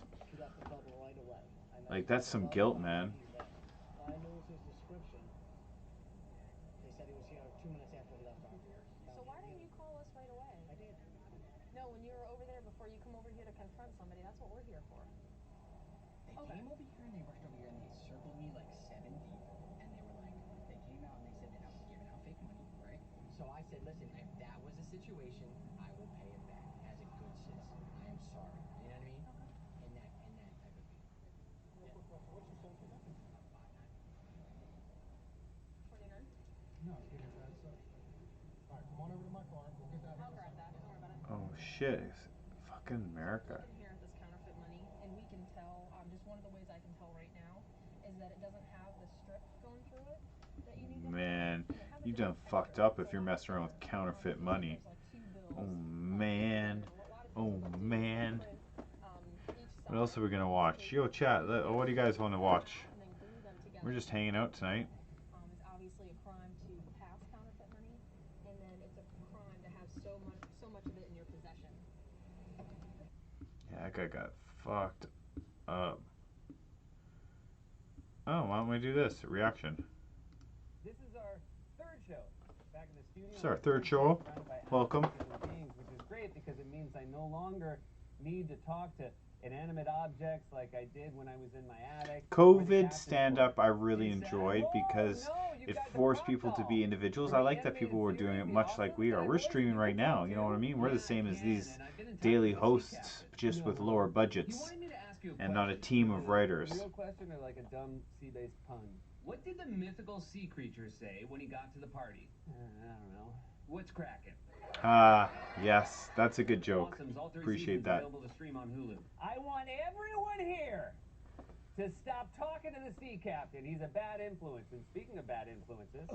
Like, that's some guilt, man. I knew his description. They said he was here 2 minutes after we left our So why didn't you call us right away? I did. No, when you were over there before you come over here to confront somebody, that's what we're here for. They came over here and they rushed over here and they circled me like 7 deep. And they were like, they came out and they said that I was giving out fake money, right? So I said, listen, if that was the situation, I will pay it back as a good citizen. I am sorry. You know what I mean? And that type of thing. Real quick question, what's your social number? 29? No, give me that stuff. Alright, come on over to my car. We'll get that. I'll grab that. Don't worry about it. Oh, shit. Fucking America. In here at this counterfeit money, and we can tell, just one of the ways I can tell right now is that it doesn't have the strip going through it that you need to have. Man, you done fucked up if you're messing around with counterfeit money. Oh, man. Oh, man. What else are we gonna watch? Yo, chat, what do you guys want to watch? We're just hanging out tonight. It's obviously a crime to pass counterfeit money, and then it's a crime to have so much of it in your possession. Yeah, that guy got fucked up. Oh, why don't we do this? A reaction. This is our third show back in the studio. It's our third show. Welcome. Which is great because it means I no longer need to talk to inanimate objects like I did when I was in my attic. COVID stand-up I really enjoyed because it forced people to be individuals. I like that people were doing it much like we are. We're streaming right now, you know what I mean? We're the same as these daily hosts, just with lower budgets and not a team of writers. A real question or like a dumb sea-based pun? What did the mythical sea creature say when he got to the party? I don't know. What's cracking? Yes, that's a good joke. Appreciate that. Available to stream on Hulu. I want everyone here to stop talking to the sea captain. He's a bad influence. And speaking of bad influences...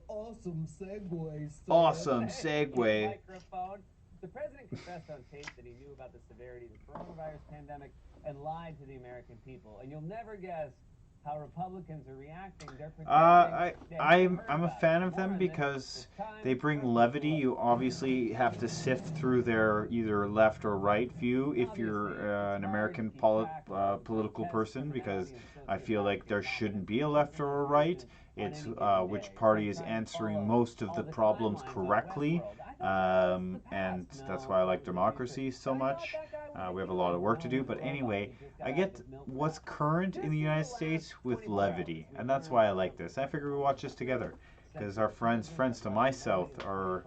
Awesome segue, sir. Awesome segue. Microphone. The president confessed on tape that he knew about the severity of the coronavirus pandemic and lied to the American people. And you'll never guess how Republicans are reacting. They're I'm a fan of them because they bring levity. You obviously have to sift through their either left or right view if you're an American political person, because I feel like there shouldn't be a left or a right. It's which party is answering most of the problems correctly, and that's why I like democracy so much. We have a lot of work to do, but anyway, I get what's current in the United States with levity, and that's why I like this. I figure we watch this together, because our friends to my south are,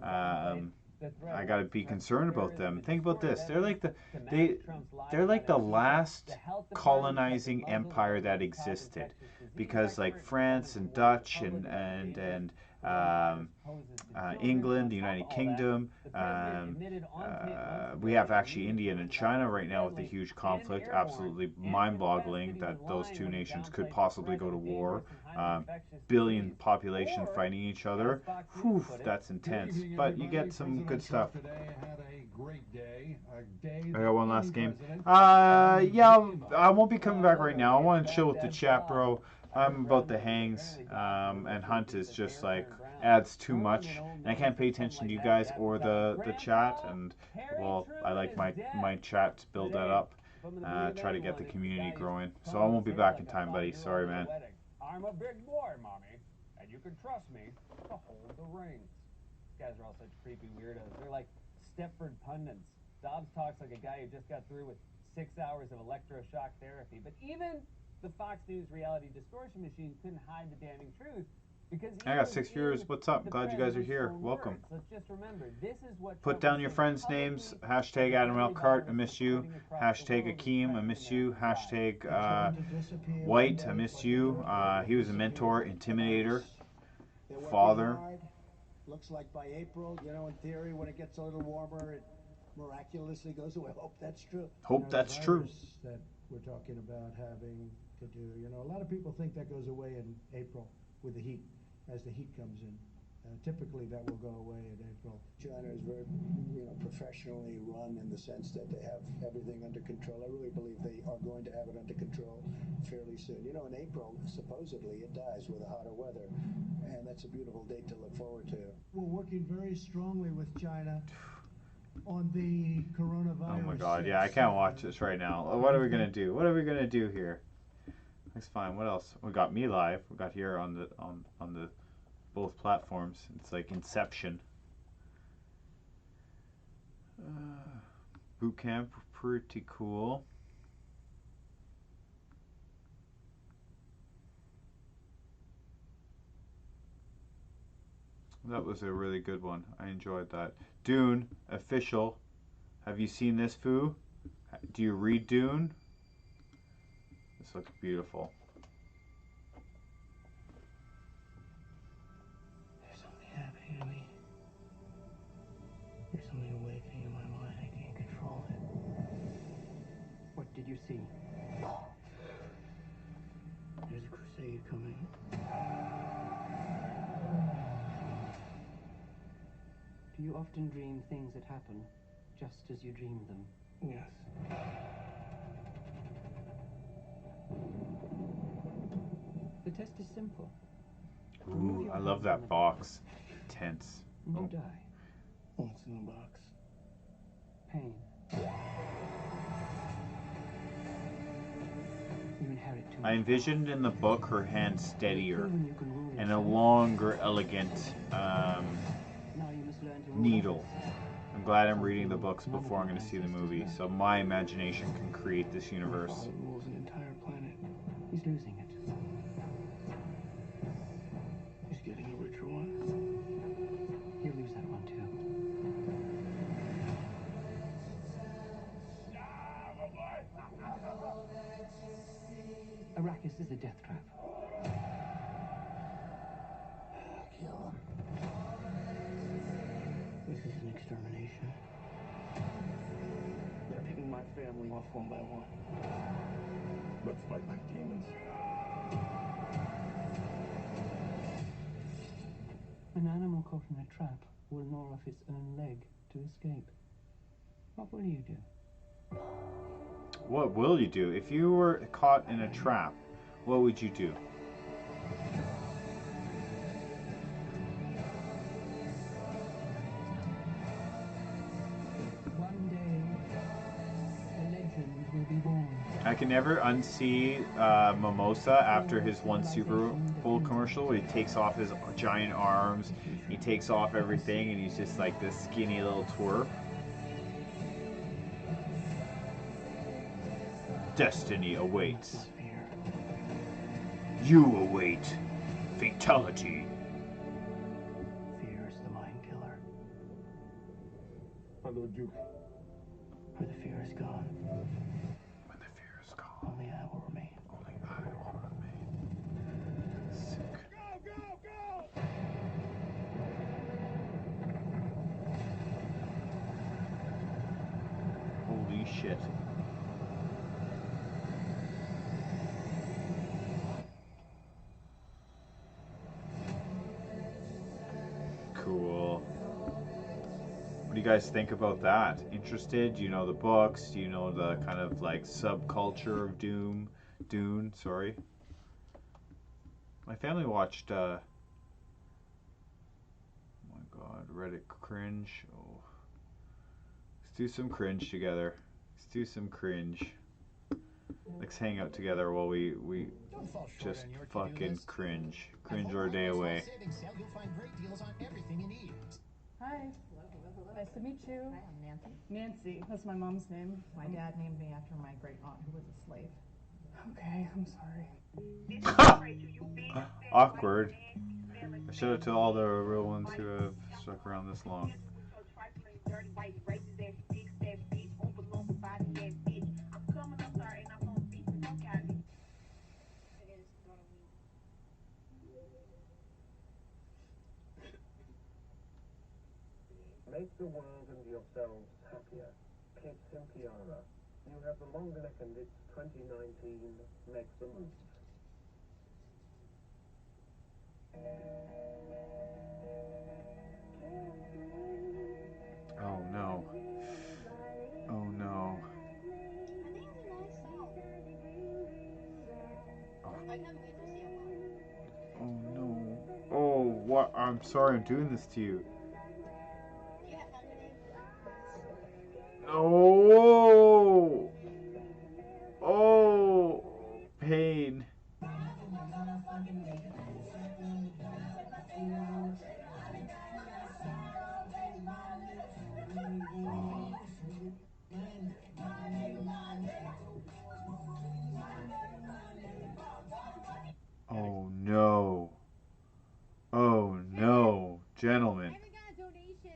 I gotta be concerned about them. Think about this: they're like the last colonizing empire that existed, because like France and Dutch and England, the United Kingdom, we have actually India and China right now with a huge conflict. Absolutely mind-boggling that those two nations could possibly go to war. Billion population fighting each other. Whew, that's intense. But you get some good stuff. I got one last game. Yeah, I won't be coming back right now. I want to chill with the chat, bro. I'm about the hangs, and Hunt is just like adds too much, and I can't pay attention to you guys or the chat, and well, I like my chat to build that up, try to get the community growing. So I won't be back in time, buddy. Sorry, man. I'm a big boy, mommy, and you can trust me to hold the reins. These guys are all such creepy weirdos. They're like Stepford pundits. Dobbs talks like a guy who just got through with 6 hours of electroshock therapy, but even the Fox News reality distortion machine couldn't hide the damning truth. Because I got 6 viewers. What's up? Glad you guys are here. Welcome. Let's just remember, this is what put down your friends' names. Hashtag Adam Elkhart, I miss you. Hashtag Akeem, I miss you. Hashtag White, I miss you. He was a mentor, intimidator, father. Looks like by April, you know, in theory, when it gets a little warmer, it miraculously goes away. Hope that's true. Hope that's true. That we're talking about having to do, you know, a lot of people think that goes away in April with the heat, as the heat comes in. Typically, that will go away in April. China is very, you know, professionally run in the sense that they have everything under control. I really believe they are going to have it under control fairly soon. You know, in April, supposedly, it dies with the hotter weather, and that's a beautiful date to look forward to. We're working very strongly with China on the coronavirus. Oh my god, yeah, I can't watch this right now. What are we gonna do? What are we gonna do here? That's fine. What else? We got Me Live. We got here on the both platforms. It's like Inception. Boot camp, pretty cool. That was a really good one. I enjoyed that. Dune, official. Have you seen this, Foo? Do you read Dune? This looks beautiful. There's something happening to me. There's something awakening in my mind. I can't control it. What did you see? There's a crusade coming. Do you often dream things that happen just as you dreamed them? Yes. The test is simple. Ooh, I love that box. Tense. And Oh. you die. What's in the box? Pain. You inherit too I much. envisioned in the book her hand steadier Proven you can rule and a yourself. longer, elegant Now you must learn to rule needle. others. I'm glad I'm reading the books before I'm going to see the movie, so my imagination can create this universe. My father rules an entire planet. He's losing it. He's getting a richer one. He'll lose that one too. Arrakis is a death trap. Kill him. This is an extermination. They're picking my family off one by one. Let's fight like demons. An animal caught in a trap will gnaw off its own leg to escape. What will you do? What will you do? If you were caught in a trap, what would you do? One day, a legend will be born. I can never unsee Mimosa after his one Super Bowl commercial where he takes off his giant arms, he takes off everything, and he's just like this skinny little twerp. Destiny awaits. You await fatality. Fear is the mind killer. My Lord Duke. Where the fear is gone, When the fear is gone, only I will remain. only I will remain. Sick. Holy shit. Cool. What do you guys think about that? Interested? Do you know the books? Do you know the kind of like subculture of Dune, sorry. My family watched oh my god, Reddit cringe. Oh. Let's do some cringe together. Let's do some cringe. Let's hang out together while we just fucking cringe. Cringe our day away. You'll find great deals on everything you need. Hi. Nice to meet you. Hi, I'm Nancy. Nancy. That's my mom's name. My dad named me after my great aunt who was a slave. Okay, I'm sorry. Awkward. I shout out to all the real ones who have stuck around this long. Make the world and yourselves happier. Kids in Piara. You have the longer neck and it's 2019. Make the move. Oh no. Oh no. Oh no. Oh, what? I'm sorry I'm doing this to you. Oh! Oh! Pain. Oh no. Oh no, gentlemen. I haven't got a donation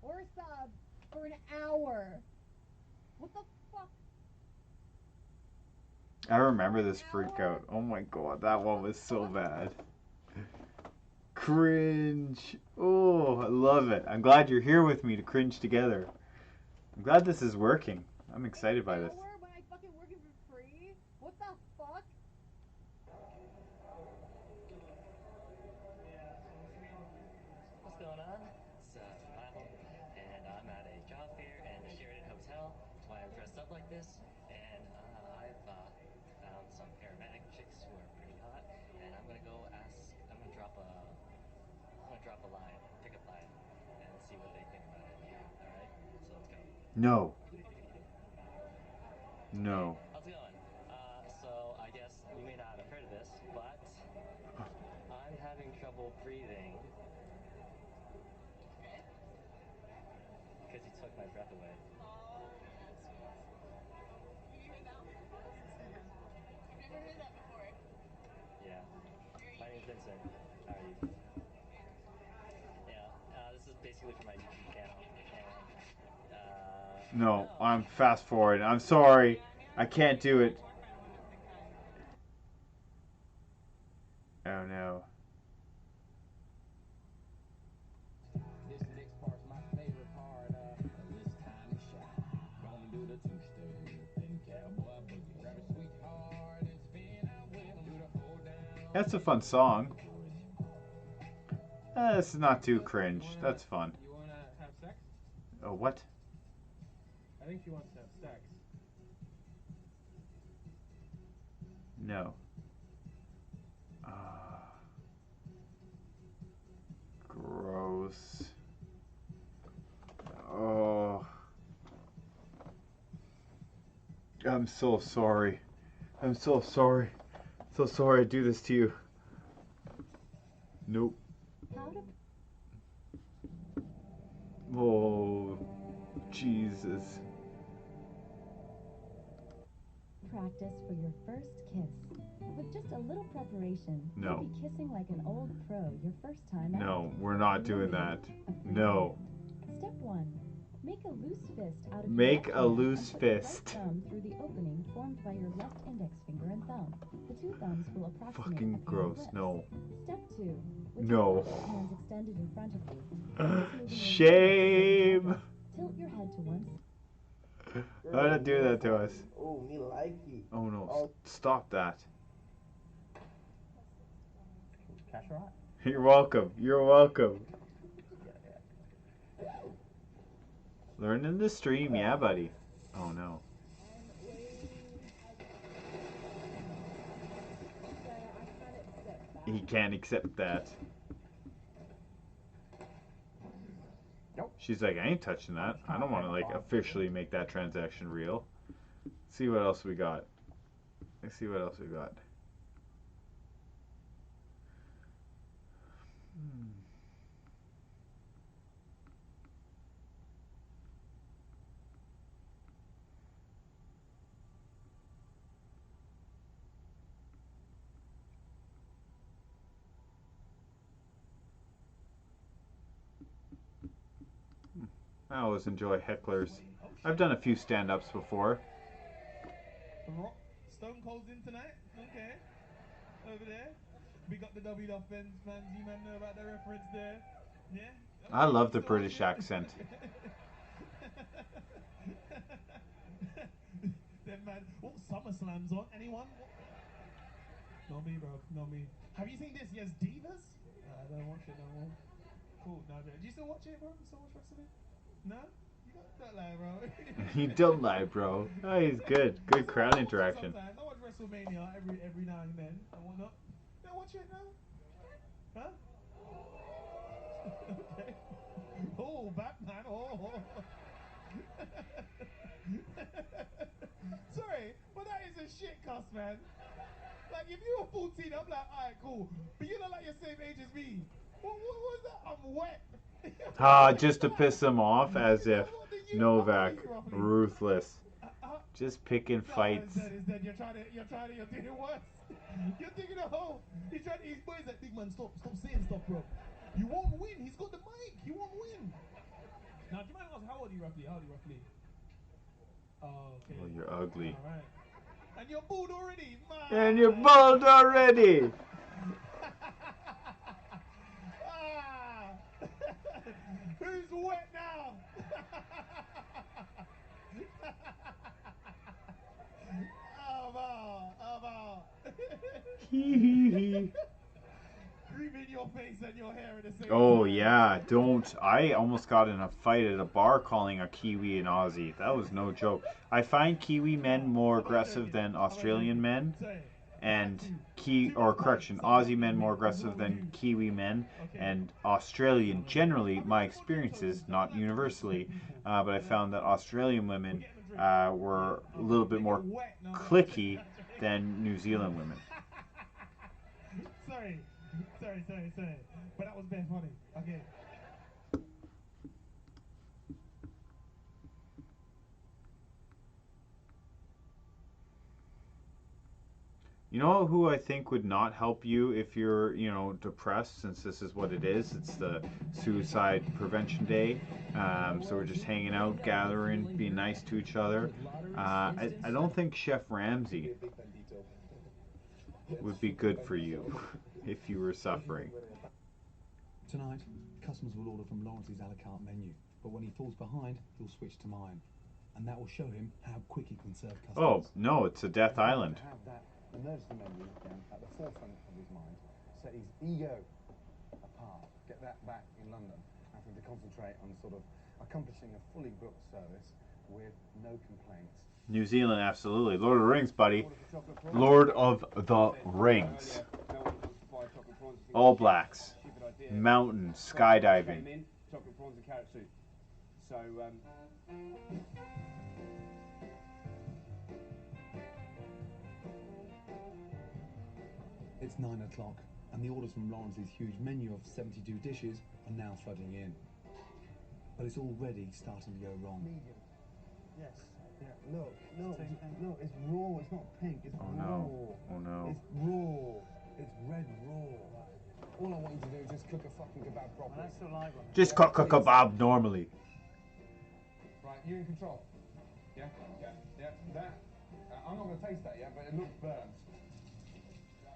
or a sub for an hour. What the fuck? I remember this freak out. Oh my god, that one was so bad. Cringe. Oh, I love it. I'm glad you're here with me to cringe together. I'm glad this is working. I'm excited by this. When I fucking working for free? What the fuck? What's going on? It's Revival, and I'm at a job fair in the Sheridan Hotel. That's why I'm dressed up like this. And I've found some paramedic chicks who are pretty hot, and I'm gonna go ask. I'm gonna drop a line, pickup line, and see what they think about it. All right, so let's go. No. No. How's it going? So I guess you may not have heard of this, but I'm having trouble breathing. Because you took my breath away. Oh, that's sweet. You heard that one? I've never heard that before. Yeah. My name's Vincent. How are you? Yeah. This is basically for my YouTube channel. And, No, I'm fast forward. I'm sorry. I can't do it. Oh no. This next part's my favorite part. This time to shine. Gonna do the two-step and cowboy boogie. Grab a sweetheart and spin out with him. Do the hold down. That's a fun song. This is not too cringe. That's fun. You wanna have sex? Oh, what? I think she wants to have sex. No. Gross. Oh. I'm so sorry. I'm so sorry. So sorry I do this to you. Nope. Oh, Jesus. Practice for your first kiss. With just a little preparation, No. you'll be kissing like an old pro your first time out. No, we're not doing that. No. Step 1. Make a loose fist out of Make your a left hand loose and put your fist. right thumb through the opening formed by your left index finger and thumb. The two thumbs will approximate Fucking a pair of gross. lips. No. Step 2. With No. your both hands extended in front of you. practice moving your Shame. lips Tilt your head to one side. Why did do that to us? Oh, me like it. Oh no, stop that. Cash or what? You're welcome. You're welcome. Learning the stream, yeah, buddy. Oh no. He can't accept that. She's like, I ain't touching that. I don't want to like officially make that transaction real. Let's see what else we got. Let's see what else we got. I always enjoy hecklers. I've done a few stand-ups before. Stone Cold's in tonight. Okay. Over there. We got the W fans. You man know about the reference there. Yeah. I love the British accent. Then man, what SummerSlam's on? Anyone? No me, bro. No me. Have you seen this? Yes, Divas. I don't watch it no more. Cool. No, do you still watch it, bro? You still watch wrestling? No. You don't lie, bro. You don't lie, bro. Oh, he's good. Good crowd interaction. Sometimes I watch WrestleMania every now and then and whatnot. Don't watch it now. Huh? Okay. Oh, Batman. Oh. Sorry, but that is a shit cuss, man. Like, if you were 14, I'm like, alright, cool. But you look like you're same age as me. What was that? I'm wet. Just to piss him off, as if Novak, ruthless. Just picking fights. You're doing worse. You're digging a hole. He's trying to, what is that, big man? Stop saying stuff, bro. You won't win. He's got the mic. You won't win. Now, do you mind asking, how old are you roughly? Oh, okay. Well, you're ugly. All right. And you're bald already, man. And you're bald already. Who's wet now? Cream in your face and your hair at the same Oh time. yeah, don't. I almost got in a fight at a bar calling a Kiwi an Aussie. That was no joke. I find Kiwi men more aggressive than Australian men, and Aussie men more aggressive than Kiwi men, and Australian generally, my experiences, not universally, but I found that Australian women were a little bit more cliquey than New Zealand women. Sorry. But that was bare funny. Okay. You know who I think would not help you if you're, depressed, since this is what it is. It's the Suicide Prevention Day. So we're just hanging out, gathering, being nice to each other. I don't think Chef Ramsay would be good for you if you were suffering. Tonight, customers will order from Lawrence's a la carte menu, but when he falls behind, he'll switch to mine. And that will show him how quick he can serve customers. Oh, no, it's a Death Island. Have that emergency menu at the forefront of his mind, set his ego apart, get that back in London, and for him to concentrate on sort of accomplishing a fully booked service with no complaints. New Zealand, absolutely. Lord of the Rings, buddy. Lord of the Rings. All Blacks. Mountain, skydiving. Chocolate prawns and carrot soup. So, It's 9 o'clock, and the orders from Lawrence's huge menu of 72 dishes are now flooding in. But it's already starting to go wrong. Medium. Yes. Yeah. No, it's raw. It's not pink. It's raw. No. Oh no. It's raw. It's red raw. All I want you to do is just cook a fucking kebab properly. That's the live one. Just cook a kebab normally. Right, you're in control. Yeah? Yeah. That. I'm not going to taste that yet, but it looks burnt.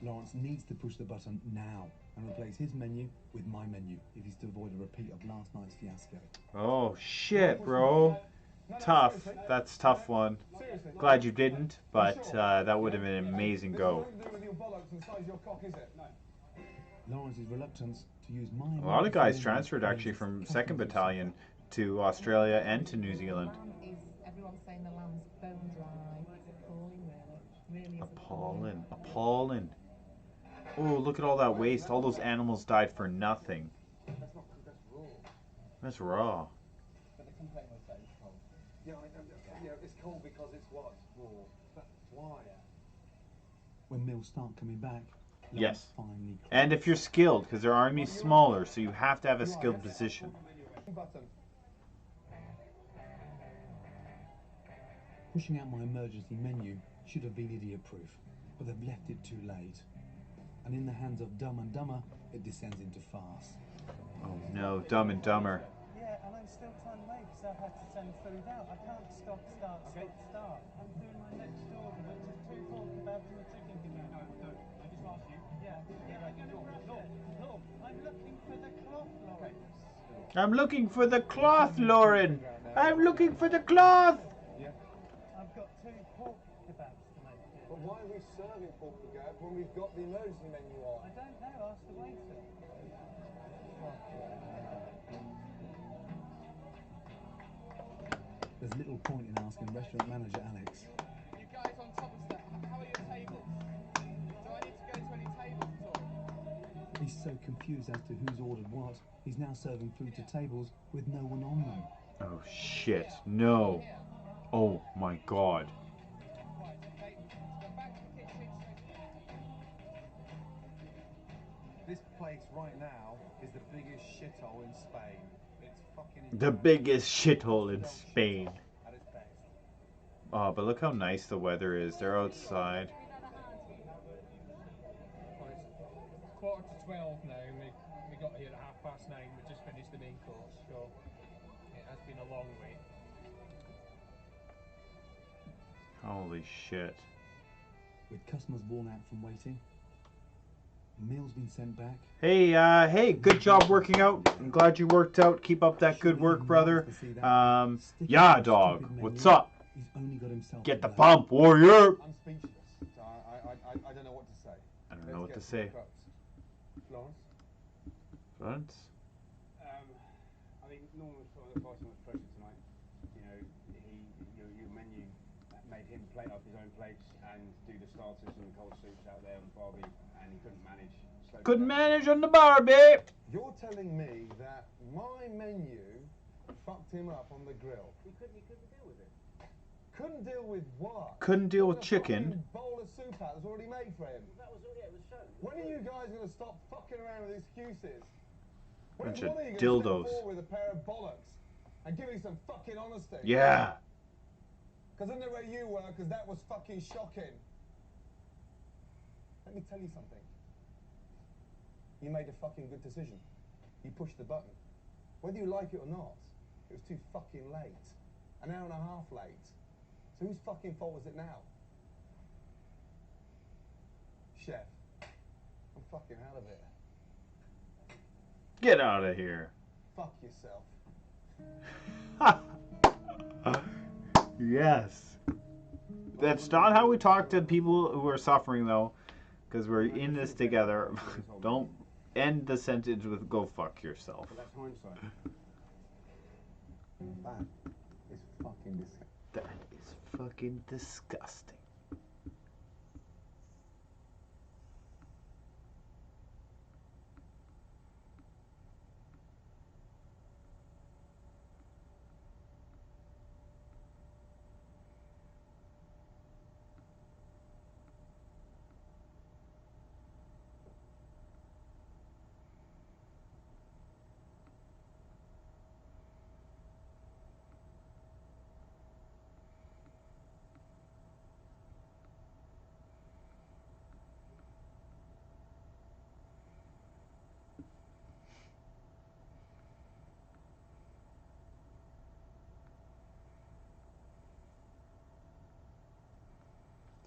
Lawrence needs to push the button now and replace his menu with my menu if he's to avoid a repeat of last night's fiasco. Oh shit, bro. Tough. That's a tough one. Glad you didn't, but that would have been an amazing go. Lawrence's reluctance to use my A lot of guys transferred actually from 2nd Battalion to Australia and to New Zealand. Everyone's saying the lamb's bone dry. It's appalling, really. Really is Appalling. Oh, look at all that waste. All those animals died for nothing. That's not cooked. That's raw. That's raw. But the complaint was that it's cold. Yeah, it's cold because it's what? Raw. That's why. When meals start coming back, Yes. finally. And if you're skilled, because their army's smaller, so you have to have a skilled position. Button. Pushing out my emergency menu should have been idiot-proof, but they've left it too late. And in the hands of Dumb and Dumber, it descends into farce. Oh no, Dumb and Dumber. Yeah, and I'm still trying to make, so I had to send food out. I can't stop, start. I'm doing my next order, which is 2 pork kebabs and a chicken kebab. No, I just asked you. Yeah, I'm looking for the cloth, Lawrence. I'm looking for the cloth, Lauren. I'm looking for the cloth. Yeah. I've got 2 pork kebabs to make. But why are we serving pork kebab when we've got the emergency menu on? I don't know, ask the waiter. There's little point in asking restaurant manager Alex. You guys on top of stuff. How are your tables? Do I need to go to any tables at all? He's so confused as to who's ordered what, he's now serving food to tables with no one on them. Oh shit, no. Oh my god. This place right now is the biggest shithole in Spain. It's fucking The biggest shithole in Spain. at its best. Oh, but look how nice the weather is. They're outside. Well, it's 12 now, and we got here at 9:30. We just finished the main course, so it has been a long way. Holy shit. With customers worn out from waiting, meals been sent back. Hey, hey, good job working out. I'm glad you worked out. Keep up that good work, brother. Yeah, dog. What's up? He's only got himself Get the to blame. pump, warrior. I'm speechless. I don't know what to say. I don't know what to say. Florence? Florence? I think Norman was sort of advice on the pressure tonight. You know, your menu made him plate up his own plates and do the starters and the cold soups out there on the barbie, and he couldn't manage. Couldn't manage on the Barbie. You're telling me that my menu fucked him up on the grill? He couldn't deal with it. Couldn't deal with what? Couldn't deal with A chicken. fucking bowl of soup out that's already made for him. That was it was shown. When are you guys going to stop fucking around with excuses? When Bunch are of you going to dildos. step forward with a pair of bollocks and give me some fucking honesty? Yeah. Because I know where you were, because that was fucking shocking. Let me tell you something. You made a fucking good decision. You pushed the button. Whether you like it or not, it was too fucking late. An hour and a half late. So whose fucking fault was it now? Chef, I'm fucking out of here. Get out of here. Fuck yourself. Yes. That's not how we talk to people who are suffering, though, because we're in this together. Don't end the sentence with "go fuck yourself." But that's hindsight. That is fucking disgusting. That is fucking disgusting.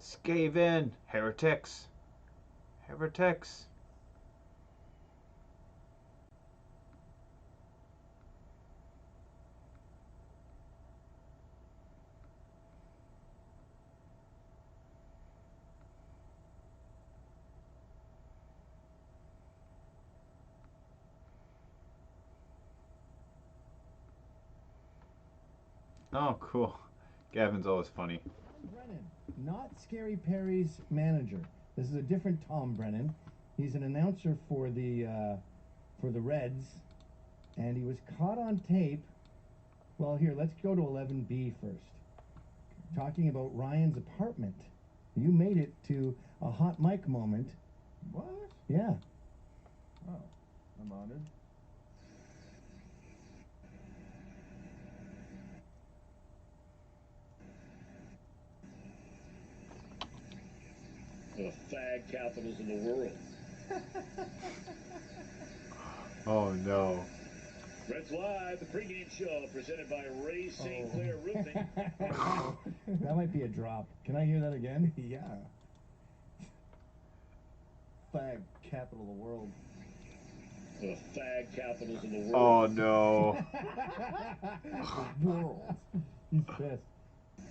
Skaven, heretics. Heretics. Oh, cool. Gavin's always funny. Brennan, not Scary Perry's manager. This is a different Tom Brennan. He's an announcer for the Reds, and he was caught on tape. Well, here, let's go to 11B first. Talking about Ryan's apartment. You made it to a hot mic moment. What? Yeah. Oh, I'm honored. The fag capitals of the world. Oh no. Reds Live, the pregame show presented by Ray St. Clair Roofing. That might be a drop. Can I hear that again? Yeah. Fag capital of the world. The fag capitals of the world. Oh no. World. He's pissed.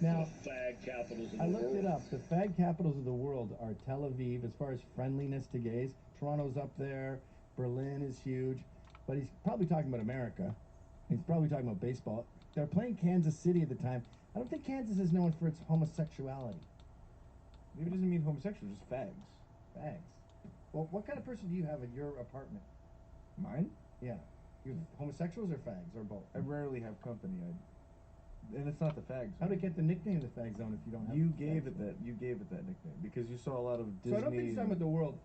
Now, The fag capitals of I the looked world. it up. The fag capitals of the world are Tel Aviv, as far as friendliness to gays. Toronto's up there. Berlin is huge. But he's probably talking about America. He's probably talking about baseball. They're playing Kansas City at the time. I don't think Kansas is known for its homosexuality. Maybe it doesn't mean homosexual, just fags. Fags. Well, what kind of person do you have in your apartment? Mine? Yeah. You have homosexuals or fags, or both? I rarely have company. And it's not the fags. How did it get the nickname the Fag Zone if you don't have You the gave Fag it Zone? that. You gave it that nickname because you saw a lot of Disney. So I don't think he's talking about the world.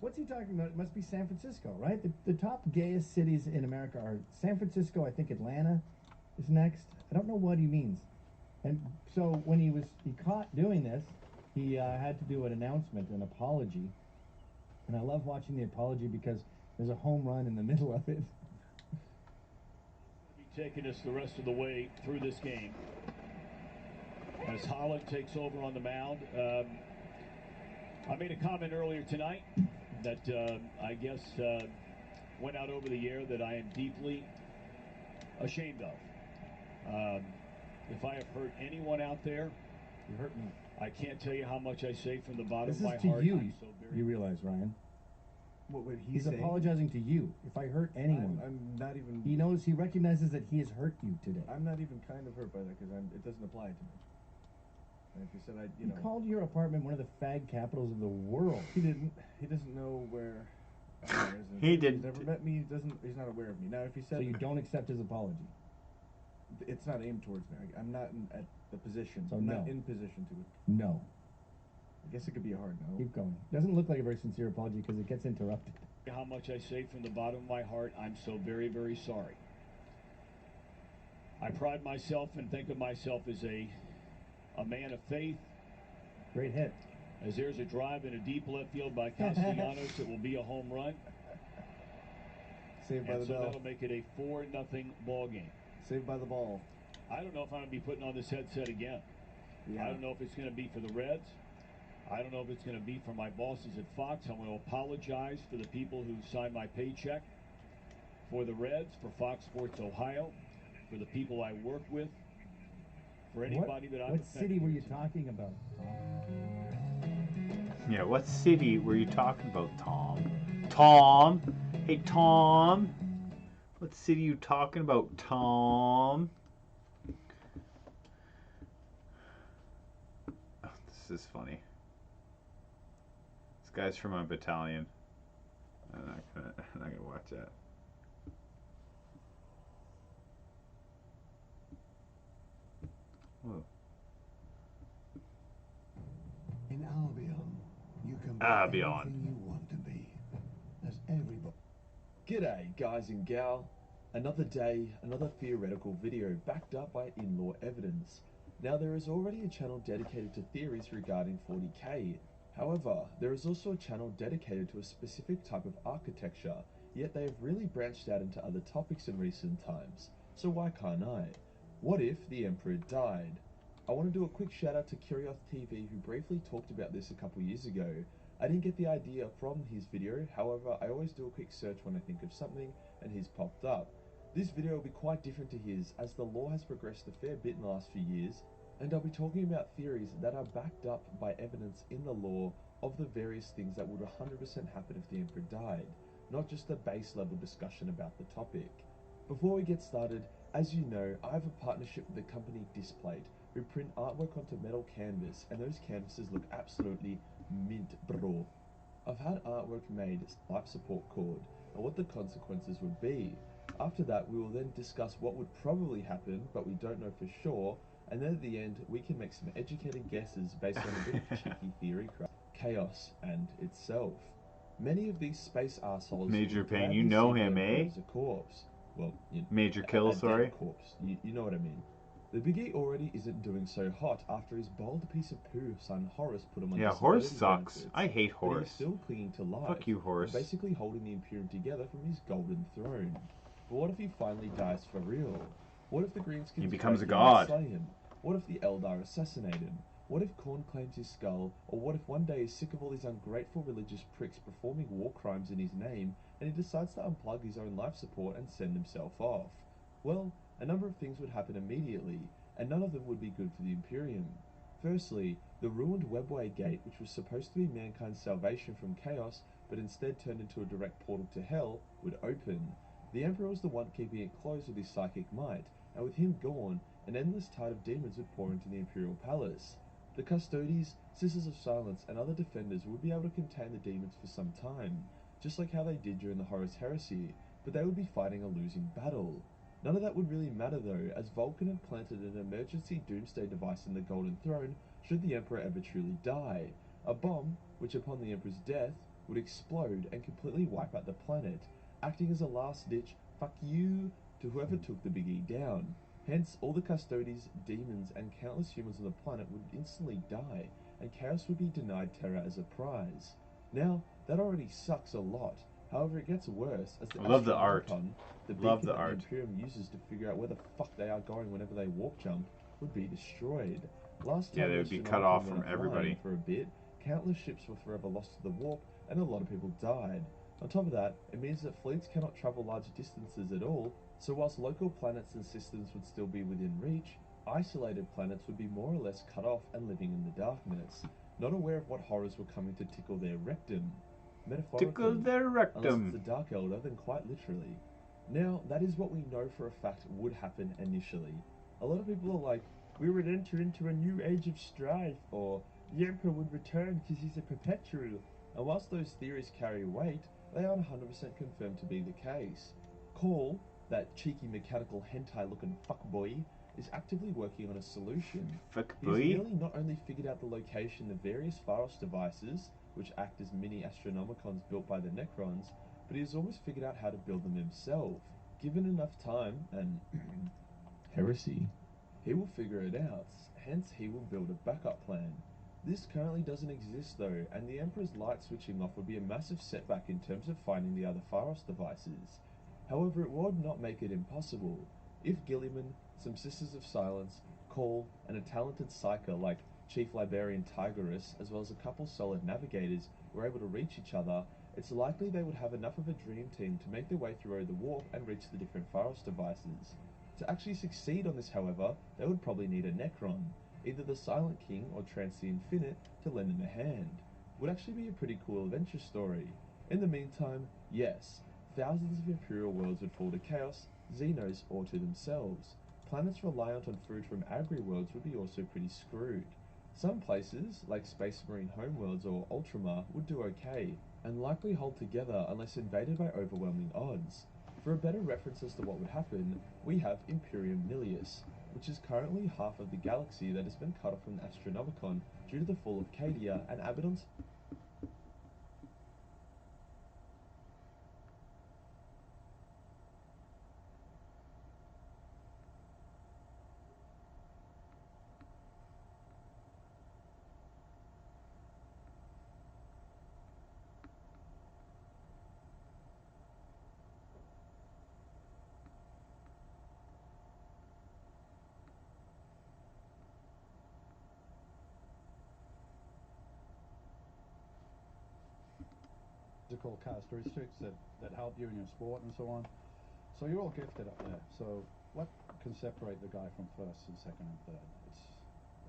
What's he talking about? It must be San Francisco, right? The top gayest cities in America are San Francisco. I think Atlanta is next. I don't know what he means. And so when he caught doing this, he had to do an announcement, an apology. And I love watching the apology because there's a home run in the middle of it. Be taking us the rest of the way through this game as Holland takes over on the mound. I made a comment earlier tonight that I guess went out over the air that I am deeply ashamed of. If I have hurt anyone out there, you hurt me. I can't tell you how much I say from the bottom This of my is to heart. you. I'm so very You realize, Ryan? What would he He's say? apologizing to you. If I hurt anyone, I'm not even. he knows. He recognizes that he has hurt you today. I'm not even kind of hurt by that because it doesn't apply to me. And if you said He called your apartment one of the fag capitals of the world. He didn't. He doesn't know where. He didn't. He's never met me. He's not aware of me. Now, if he said. So you don't accept his apology. It's not aimed towards me. I'm not at the position. So I'm no. not in position to it. No. I guess it could be a hard no. Keep going. Doesn't look like a very sincere apology because it gets interrupted. How much I say from the bottom of my heart, I'm so very, very sorry. I pride myself and think of myself as a man of faith. Great hit. As there's a drive in a deep left field by Castellanos, it will be a home run. Saved by And the so bell. that'll make it a 4-0 ball game. Saved by the ball. I don't know if I'm going to be putting on this headset again. Yeah. I don't know if it's going to be for the Reds. I don't know if it's going to be for my bosses at Fox. I'm going to apologize for the people who signed my paycheck for the Reds, for Fox Sports Ohio, for the people I work with, for anybody that I've What city were you talking about? Yeah, what city were you talking about, Tom? Tom? Hey, Tom? What city are you talking about, Tom? Oh, this is funny. This guy's from a battalion. I'm not gonna watch that. Whoa. In Albion, you can be Albion. anything you want to be. As everybody. G'day guys and gal. Another day, another theoretical video backed up by in-law evidence. Now there is already a channel dedicated to theories regarding 40k. However, there is also a channel dedicated to a specific type of architecture, yet they have really branched out into other topics in recent times. So why can't I? What if the Emperor died? I want to do a quick shout out to Kurioth TV who briefly talked about this a couple years ago. I didn't get the idea from his video, however I always do a quick search when I think of something and he's popped up. This video will be quite different to his as the lore has progressed a fair bit in the last few years, and I'll be talking about theories that are backed up by evidence in the lore of the various things that would 100% happen if the Emperor died, not just a base level discussion about the topic. Before we get started, as you know, I have a partnership with the company Displate, who print artwork onto metal canvas, and those canvases look absolutely mint bro. I've had artwork made life support cord, and what the consequences would be. After that, we will then discuss what would probably happen, but we don't know for sure, and then at the end, we can make some educated guesses based on a bit of cheeky theory crap. Chaos and itself. Many of these space assholes... Major Payne, gladly you know see him, the Emperor eh? as a corpse. Well, Major Kill, a dead sorry. corpse. You know what I mean. The Biggie already isn't doing so hot after his bold piece of poo son Horus put him on Yeah, disability Horus sucks. benefits, I hate but Horus. he's still clinging to life. Fuck you, Horus. Basically holding the Imperium together from his golden throne. But what if he finally dies for real? What if the Greenskins He becomes break a in and god. slay him? What if the Eldar assassinate him? What if Khorne claims his skull, or what if one day he's sick of all these ungrateful religious pricks performing war crimes in his name, and he decides to unplug his own life support and send himself off? Well, a number of things would happen immediately, and none of them would be good for the Imperium. Firstly, the ruined Webway Gate, which was supposed to be mankind's salvation from chaos, but instead turned into a direct portal to hell, would open. The Emperor was the one keeping it closed with his psychic might, and with him gone, an endless tide of demons would pour into the Imperial Palace. The Custodes, Sisters of Silence, and other defenders would be able to contain the demons for some time, just like how they did during the Horus Heresy, but they would be fighting a losing battle. None of that would really matter though, as Vulcan had planted an emergency doomsday device in the Golden Throne should the Emperor ever truly die. A bomb, which upon the Emperor's death, would explode and completely wipe out the planet, acting as a last-ditch "fuck you" to whoever took the Big E down. Hence, all the Custodes, demons, and countless humans on the planet would instantly die, and Chaos would be denied Terra as a prize. Now, that already sucks a lot. However, it gets worse as the I love the art. Astronomicon, the Love beacon the that art. the Imperium uses to figure out where the fuck they are going whenever they walk jump, would be destroyed. Last Yeah, time they the would be Astronomicon cut off went from everybody. offline for a bit, countless ships were forever lost to the warp, and a lot of people died. On top of that, it means that fleets cannot travel large distances at all, so whilst local planets and systems would still be within reach, isolated planets would be more or less cut off and living in the darkness, not aware of what horrors were coming to tickle their rectum. Metaphorically, Tickle their unless rectum. it's the Dark Elder, then quite literally. Now, that is what we know for a fact would happen initially. A lot of people are like, we would enter into a new age of strife, or the Emperor would return because he's a perpetual, and whilst those theories carry weight, they aren't 100% confirmed to be the case. Call, that cheeky mechanical hentai-looking fuckboy, is actively working on a solution. He's nearly not only figured out the location of various Pharos devices, which act as mini Astronomicons built by the Necrons, but he has almost figured out how to build them himself. Given enough time and heresy, he will figure it out, hence he will build a backup plan. This currently doesn't exist though, and the Emperor's light switching off would be a massive setback in terms of finding the other Pharos devices. However, it would not make it impossible. If Gilliman, some Sisters of Silence, Call, and a talented psyker like Chief Librarian Tigerus, as well as a couple solid navigators, were able to reach each other, it's likely they would have enough of a dream team to make their way through the warp and reach the different Pharos devices. To actually succeed on this, however, they would probably need a Necron, either the Silent King or Trance the Infinite, to lend them a hand. Would actually be a pretty cool adventure story. In the meantime, yes, thousands of Imperial worlds would fall to Chaos, Xenos, or to themselves. Planets reliant on food from agri-worlds would be also pretty screwed. Some places, like Space Marine homeworlds or Ultramar, would do okay, and likely hold together unless invaded by overwhelming odds. For a better reference as to what would happen, we have Imperium Nilius, which is currently half of the galaxy that has been cut off from the Astronomicon due to the fall of Cadia and Abaddon's physical characteristics that help you in your sport and so on. So you're all gifted up there. So what can separate the guy from first and second and third?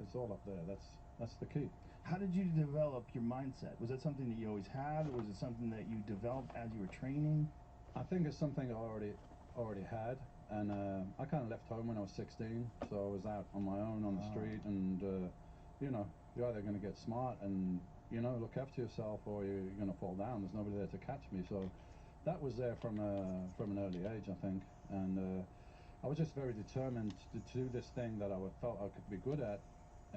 It's all up there. That's the key. How did you develop your mindset? Was that something that you always had, or was it something that you developed as you were training? I think it's something I already had, and I kind of left home when I was 16, so I was out on my own on the street, and you know, you're either going to get smart and look after yourself, or you're going to fall down. There's nobody there to catch me, so that was there from an early age, I think, and I was just very determined to do this thing that I felt I could be good at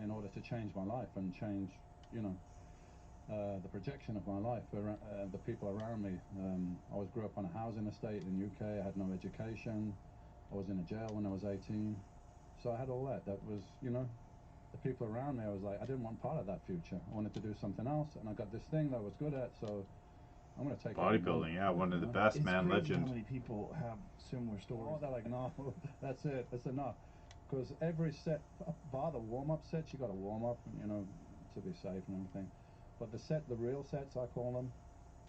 in order to change my life and change, the projection of my life, the people around me. I grew up on a housing estate in the UK. I had no education. I was in a jail when I was 18. So I had all that. That was, the people around me, I didn't want part of that future. I wanted to do something else, and I got this thing that I was good at, so I'm going to take bodybuilding, yeah, one of the best, man, legend. How many people have similar stories? Oh, they're like, no, that's it, that's enough. because every set, bar the warm-up sets, you got to warm up, you know, to be safe and everything. But the real sets, I call them,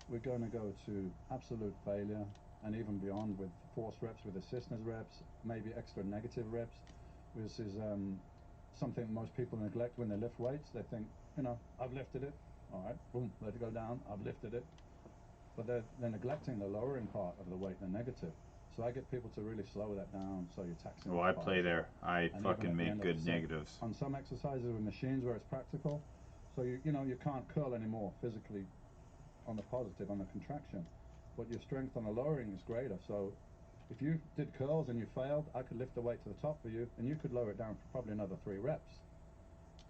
we're going to go to absolute failure and even beyond with force reps, with assistance reps, maybe extra negative reps. This is something most people neglect when they lift weights. They think, you know, I've lifted it, all right, boom, let it go down, I've lifted it. But they're neglecting the lowering part of the weight, the negative. So I get people to really slow that down so you're taxing. Oh, I play there. I fucking make good negatives. On some exercises with machines where it's practical, so you know you can't curl anymore physically on the positive, on the contraction, but your strength on the lowering is greater. So if you did curls and you failed, I could lift the weight to the top for you and you could lower it down for probably another 3 reps.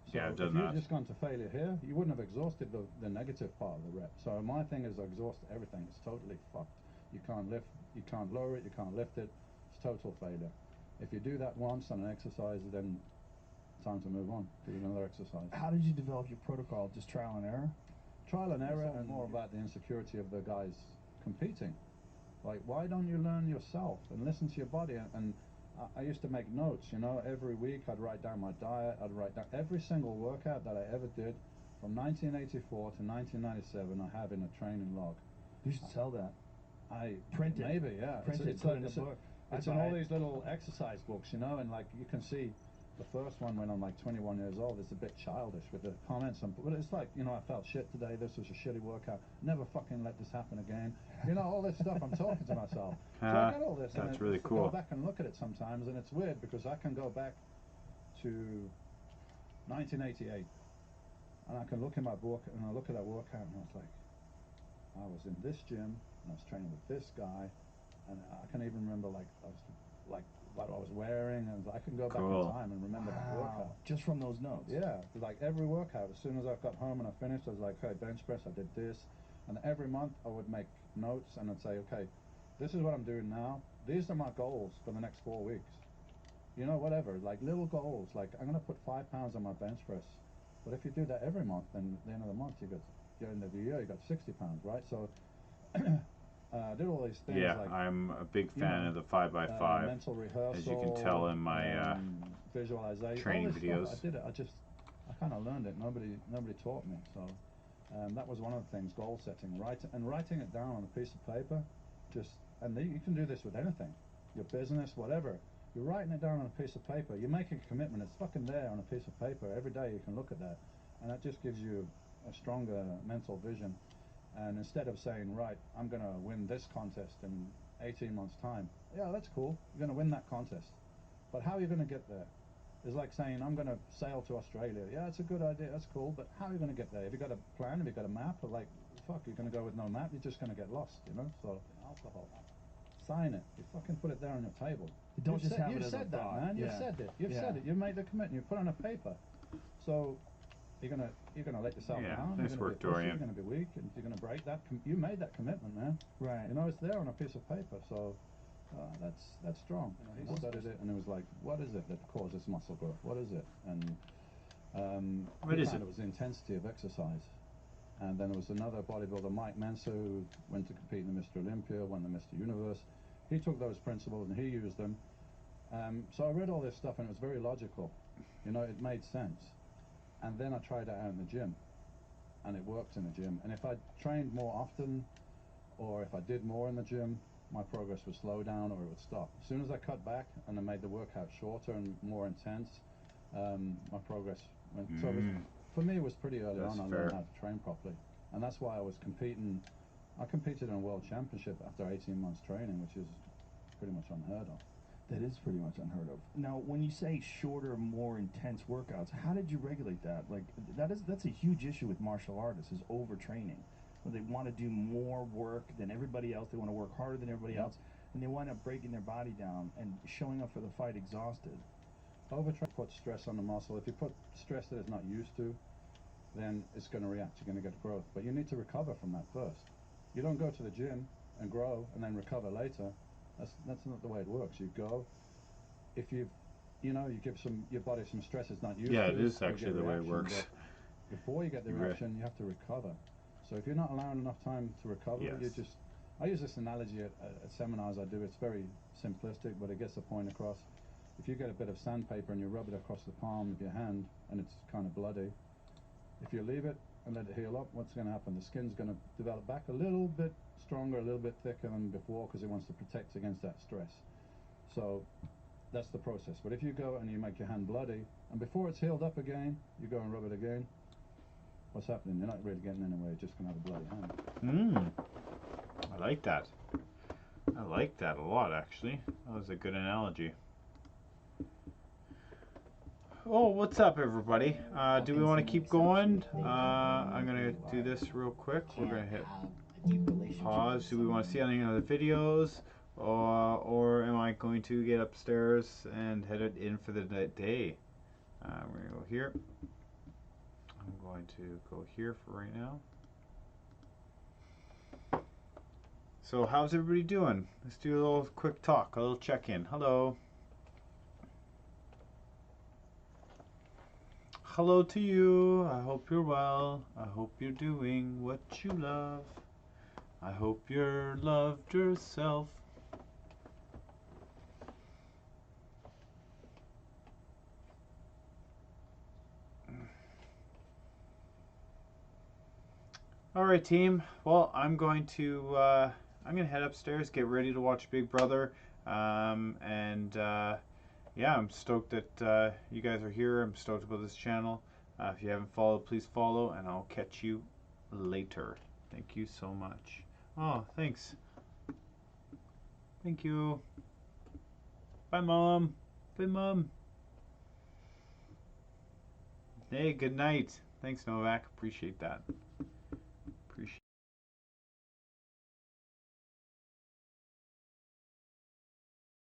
So yeah, I've done if you'd just gone to failure here, you wouldn't have exhausted the negative part of the rep. So my thing is exhaust everything. It's totally fucked. You can't lift, you can't lower it, you can't lift it. It's total failure. If you do that once on an exercise, then time to move on, do another exercise. How did you develop your protocol? Just trial and error? Trial and error, and more about the insecurity of the guys competing. Like, why don't you learn yourself and listen to your body? And I used to make notes, you know, every week I'd write down my diet, I'd write down every single workout that I ever did from 1984 to 1997. I have in a training log. You should sell that. I print it. Maybe, yeah. Print it, put it in a book. It's in all these little exercise books, you know, and like you can see the first one when I'm like 21 years old, it's a bit childish with the comments, but it's like, you know, I felt shit today, this was a shitty workout, never fucking let this happen again. You know, all this stuff, I'm talking to myself. So I get all this, that's and really I cool. go back and look at it sometimes, and it's weird because I can go back to 1988, and I can look in my book, and I look at that workout, and I was like, I was in this gym, and I was training with this guy, and I can even remember like what I was wearing, and I can go back in time and remember that workout. Just from those notes? Yeah, like every workout, as soon as I got home and I finished, I was like, okay, bench press, I did this, and every month I would make notes and I'd say, okay, this is what I'm doing now, these are my goals for the next 4 weeks. You know, whatever, like little goals, like I'm going to put 5 pounds on my bench press, but if you do that every month, then at the end of the month, you got, at the end of the year, you got 60 pounds, right? So I did all these things. Yeah, like, I'm a big fan of the 5x5. Mental rehearsal, as you can tell in my visualization, training all this videos. Stuff, I did it. I kind of learned it. Nobody taught me. So that was one of the things. Goal setting, writing it down on a piece of paper. And you can do this with anything, your business, whatever. You're writing it down on a piece of paper. You're making a commitment. It's fucking there on a piece of paper. Every day you can look at that, and that just gives you a stronger mental vision. And instead of saying, right, I'm going to win this contest in 18 months' time, yeah, that's cool. You're going to win that contest. But how are you going to get there? It's like saying, I'm going to sail to Australia. Yeah, it's a good idea. That's cool. But how are you going to get there? Have you got a plan? Have you got a map? Or like, fuck, you're going to go with no map? You're just going to get lost, you know? So, alcohol. Sign it. You fucking put it there on your table. Don't just have it as a said that, thought. man. Yeah. You've said it. You've said it. You made the commitment. You put it on a paper. So you're gonna let yourself down. Nice work, Dorian. You're gonna be weak, and you're gonna break that. You made that commitment, man. Right. You know, it's there on a piece of paper. So that's strong. You know, he studied it, and it was like, what is it that causes muscle growth? What is it? And what is it? It was the intensity of exercise. And then there was another bodybuilder, Mike Mensa, who went to compete in the Mr. Olympia, won the Mr. Universe. He took those principles and he used them. So I read all this stuff, and it was very logical. You know, it made sense. And then I tried it out in the gym, and it worked in the gym. And if I trained more often, or if I did more in the gym, my progress would slow down or it would stop. As soon as I cut back and I made the workout shorter and more intense, my progress went. So it was, for me, it was pretty early on. I learned how to train properly, and that's why I was competing. I competed in a world championship after 18 months training, which is pretty much unheard of. That is pretty much unheard of. Now, when you say shorter, more intense workouts, how did you regulate that? Like, that's a huge issue with martial artists, is overtraining. When they want to do more work than everybody else, they want to work harder than everybody else, and they wind up breaking their body down and showing up for the fight exhausted. Overtrain puts stress on the muscle. If you put stress that it's not used to, then it's going to react. You're going to get growth. But you need to recover from that first. You don't go to the gym and grow and then recover later. That's not the way it works. You go, if you give your body some stress it's not used to. Yeah, it is actually the way it works. Before you get the reaction, you have to recover. So if you're not allowing enough time to recover, I use this analogy at seminars I do. It's very simplistic, but it gets the point across. if you get a bit of sandpaper and you rub it across the palm of your hand and it's kind of bloody, if you leave it and let it heal up, what's going to happen? The skin's going to develop back a little bit stronger, a little bit thicker than before, because it wants to protect against that stress. So that's the process. But if you go and you make your hand bloody, and before it's healed up again, you go and rub it again, what's happening? You're not really getting anywhere, you're just going to have a bloody hand. I like that. I like that a lot, actually. That was a good analogy. Oh, what's up, everybody? Do we want to keep going? I'm going to do this real quick. We're going to hit pause. Do we want to see any other videos? Or am I going to get upstairs and head it in for the day? We're going to go here. I'm going to go here for right now. So how's everybody doing? Let's do a little quick talk, a little check-in. Hello. Hello to you. I hope you're well. I hope you're doing what you love. I hope you're loved yourself. All right, team. Well, I'm going to head upstairs, get ready to watch Big Brother, yeah, I'm stoked that you guys are here. I'm stoked about this channel. If you haven't followed, please follow, and I'll catch you later. Thank you so much. Oh, thanks. Thank you. Bye, Mom. Bye, Mom. Hey, good night. Thanks, Novak. Appreciate that.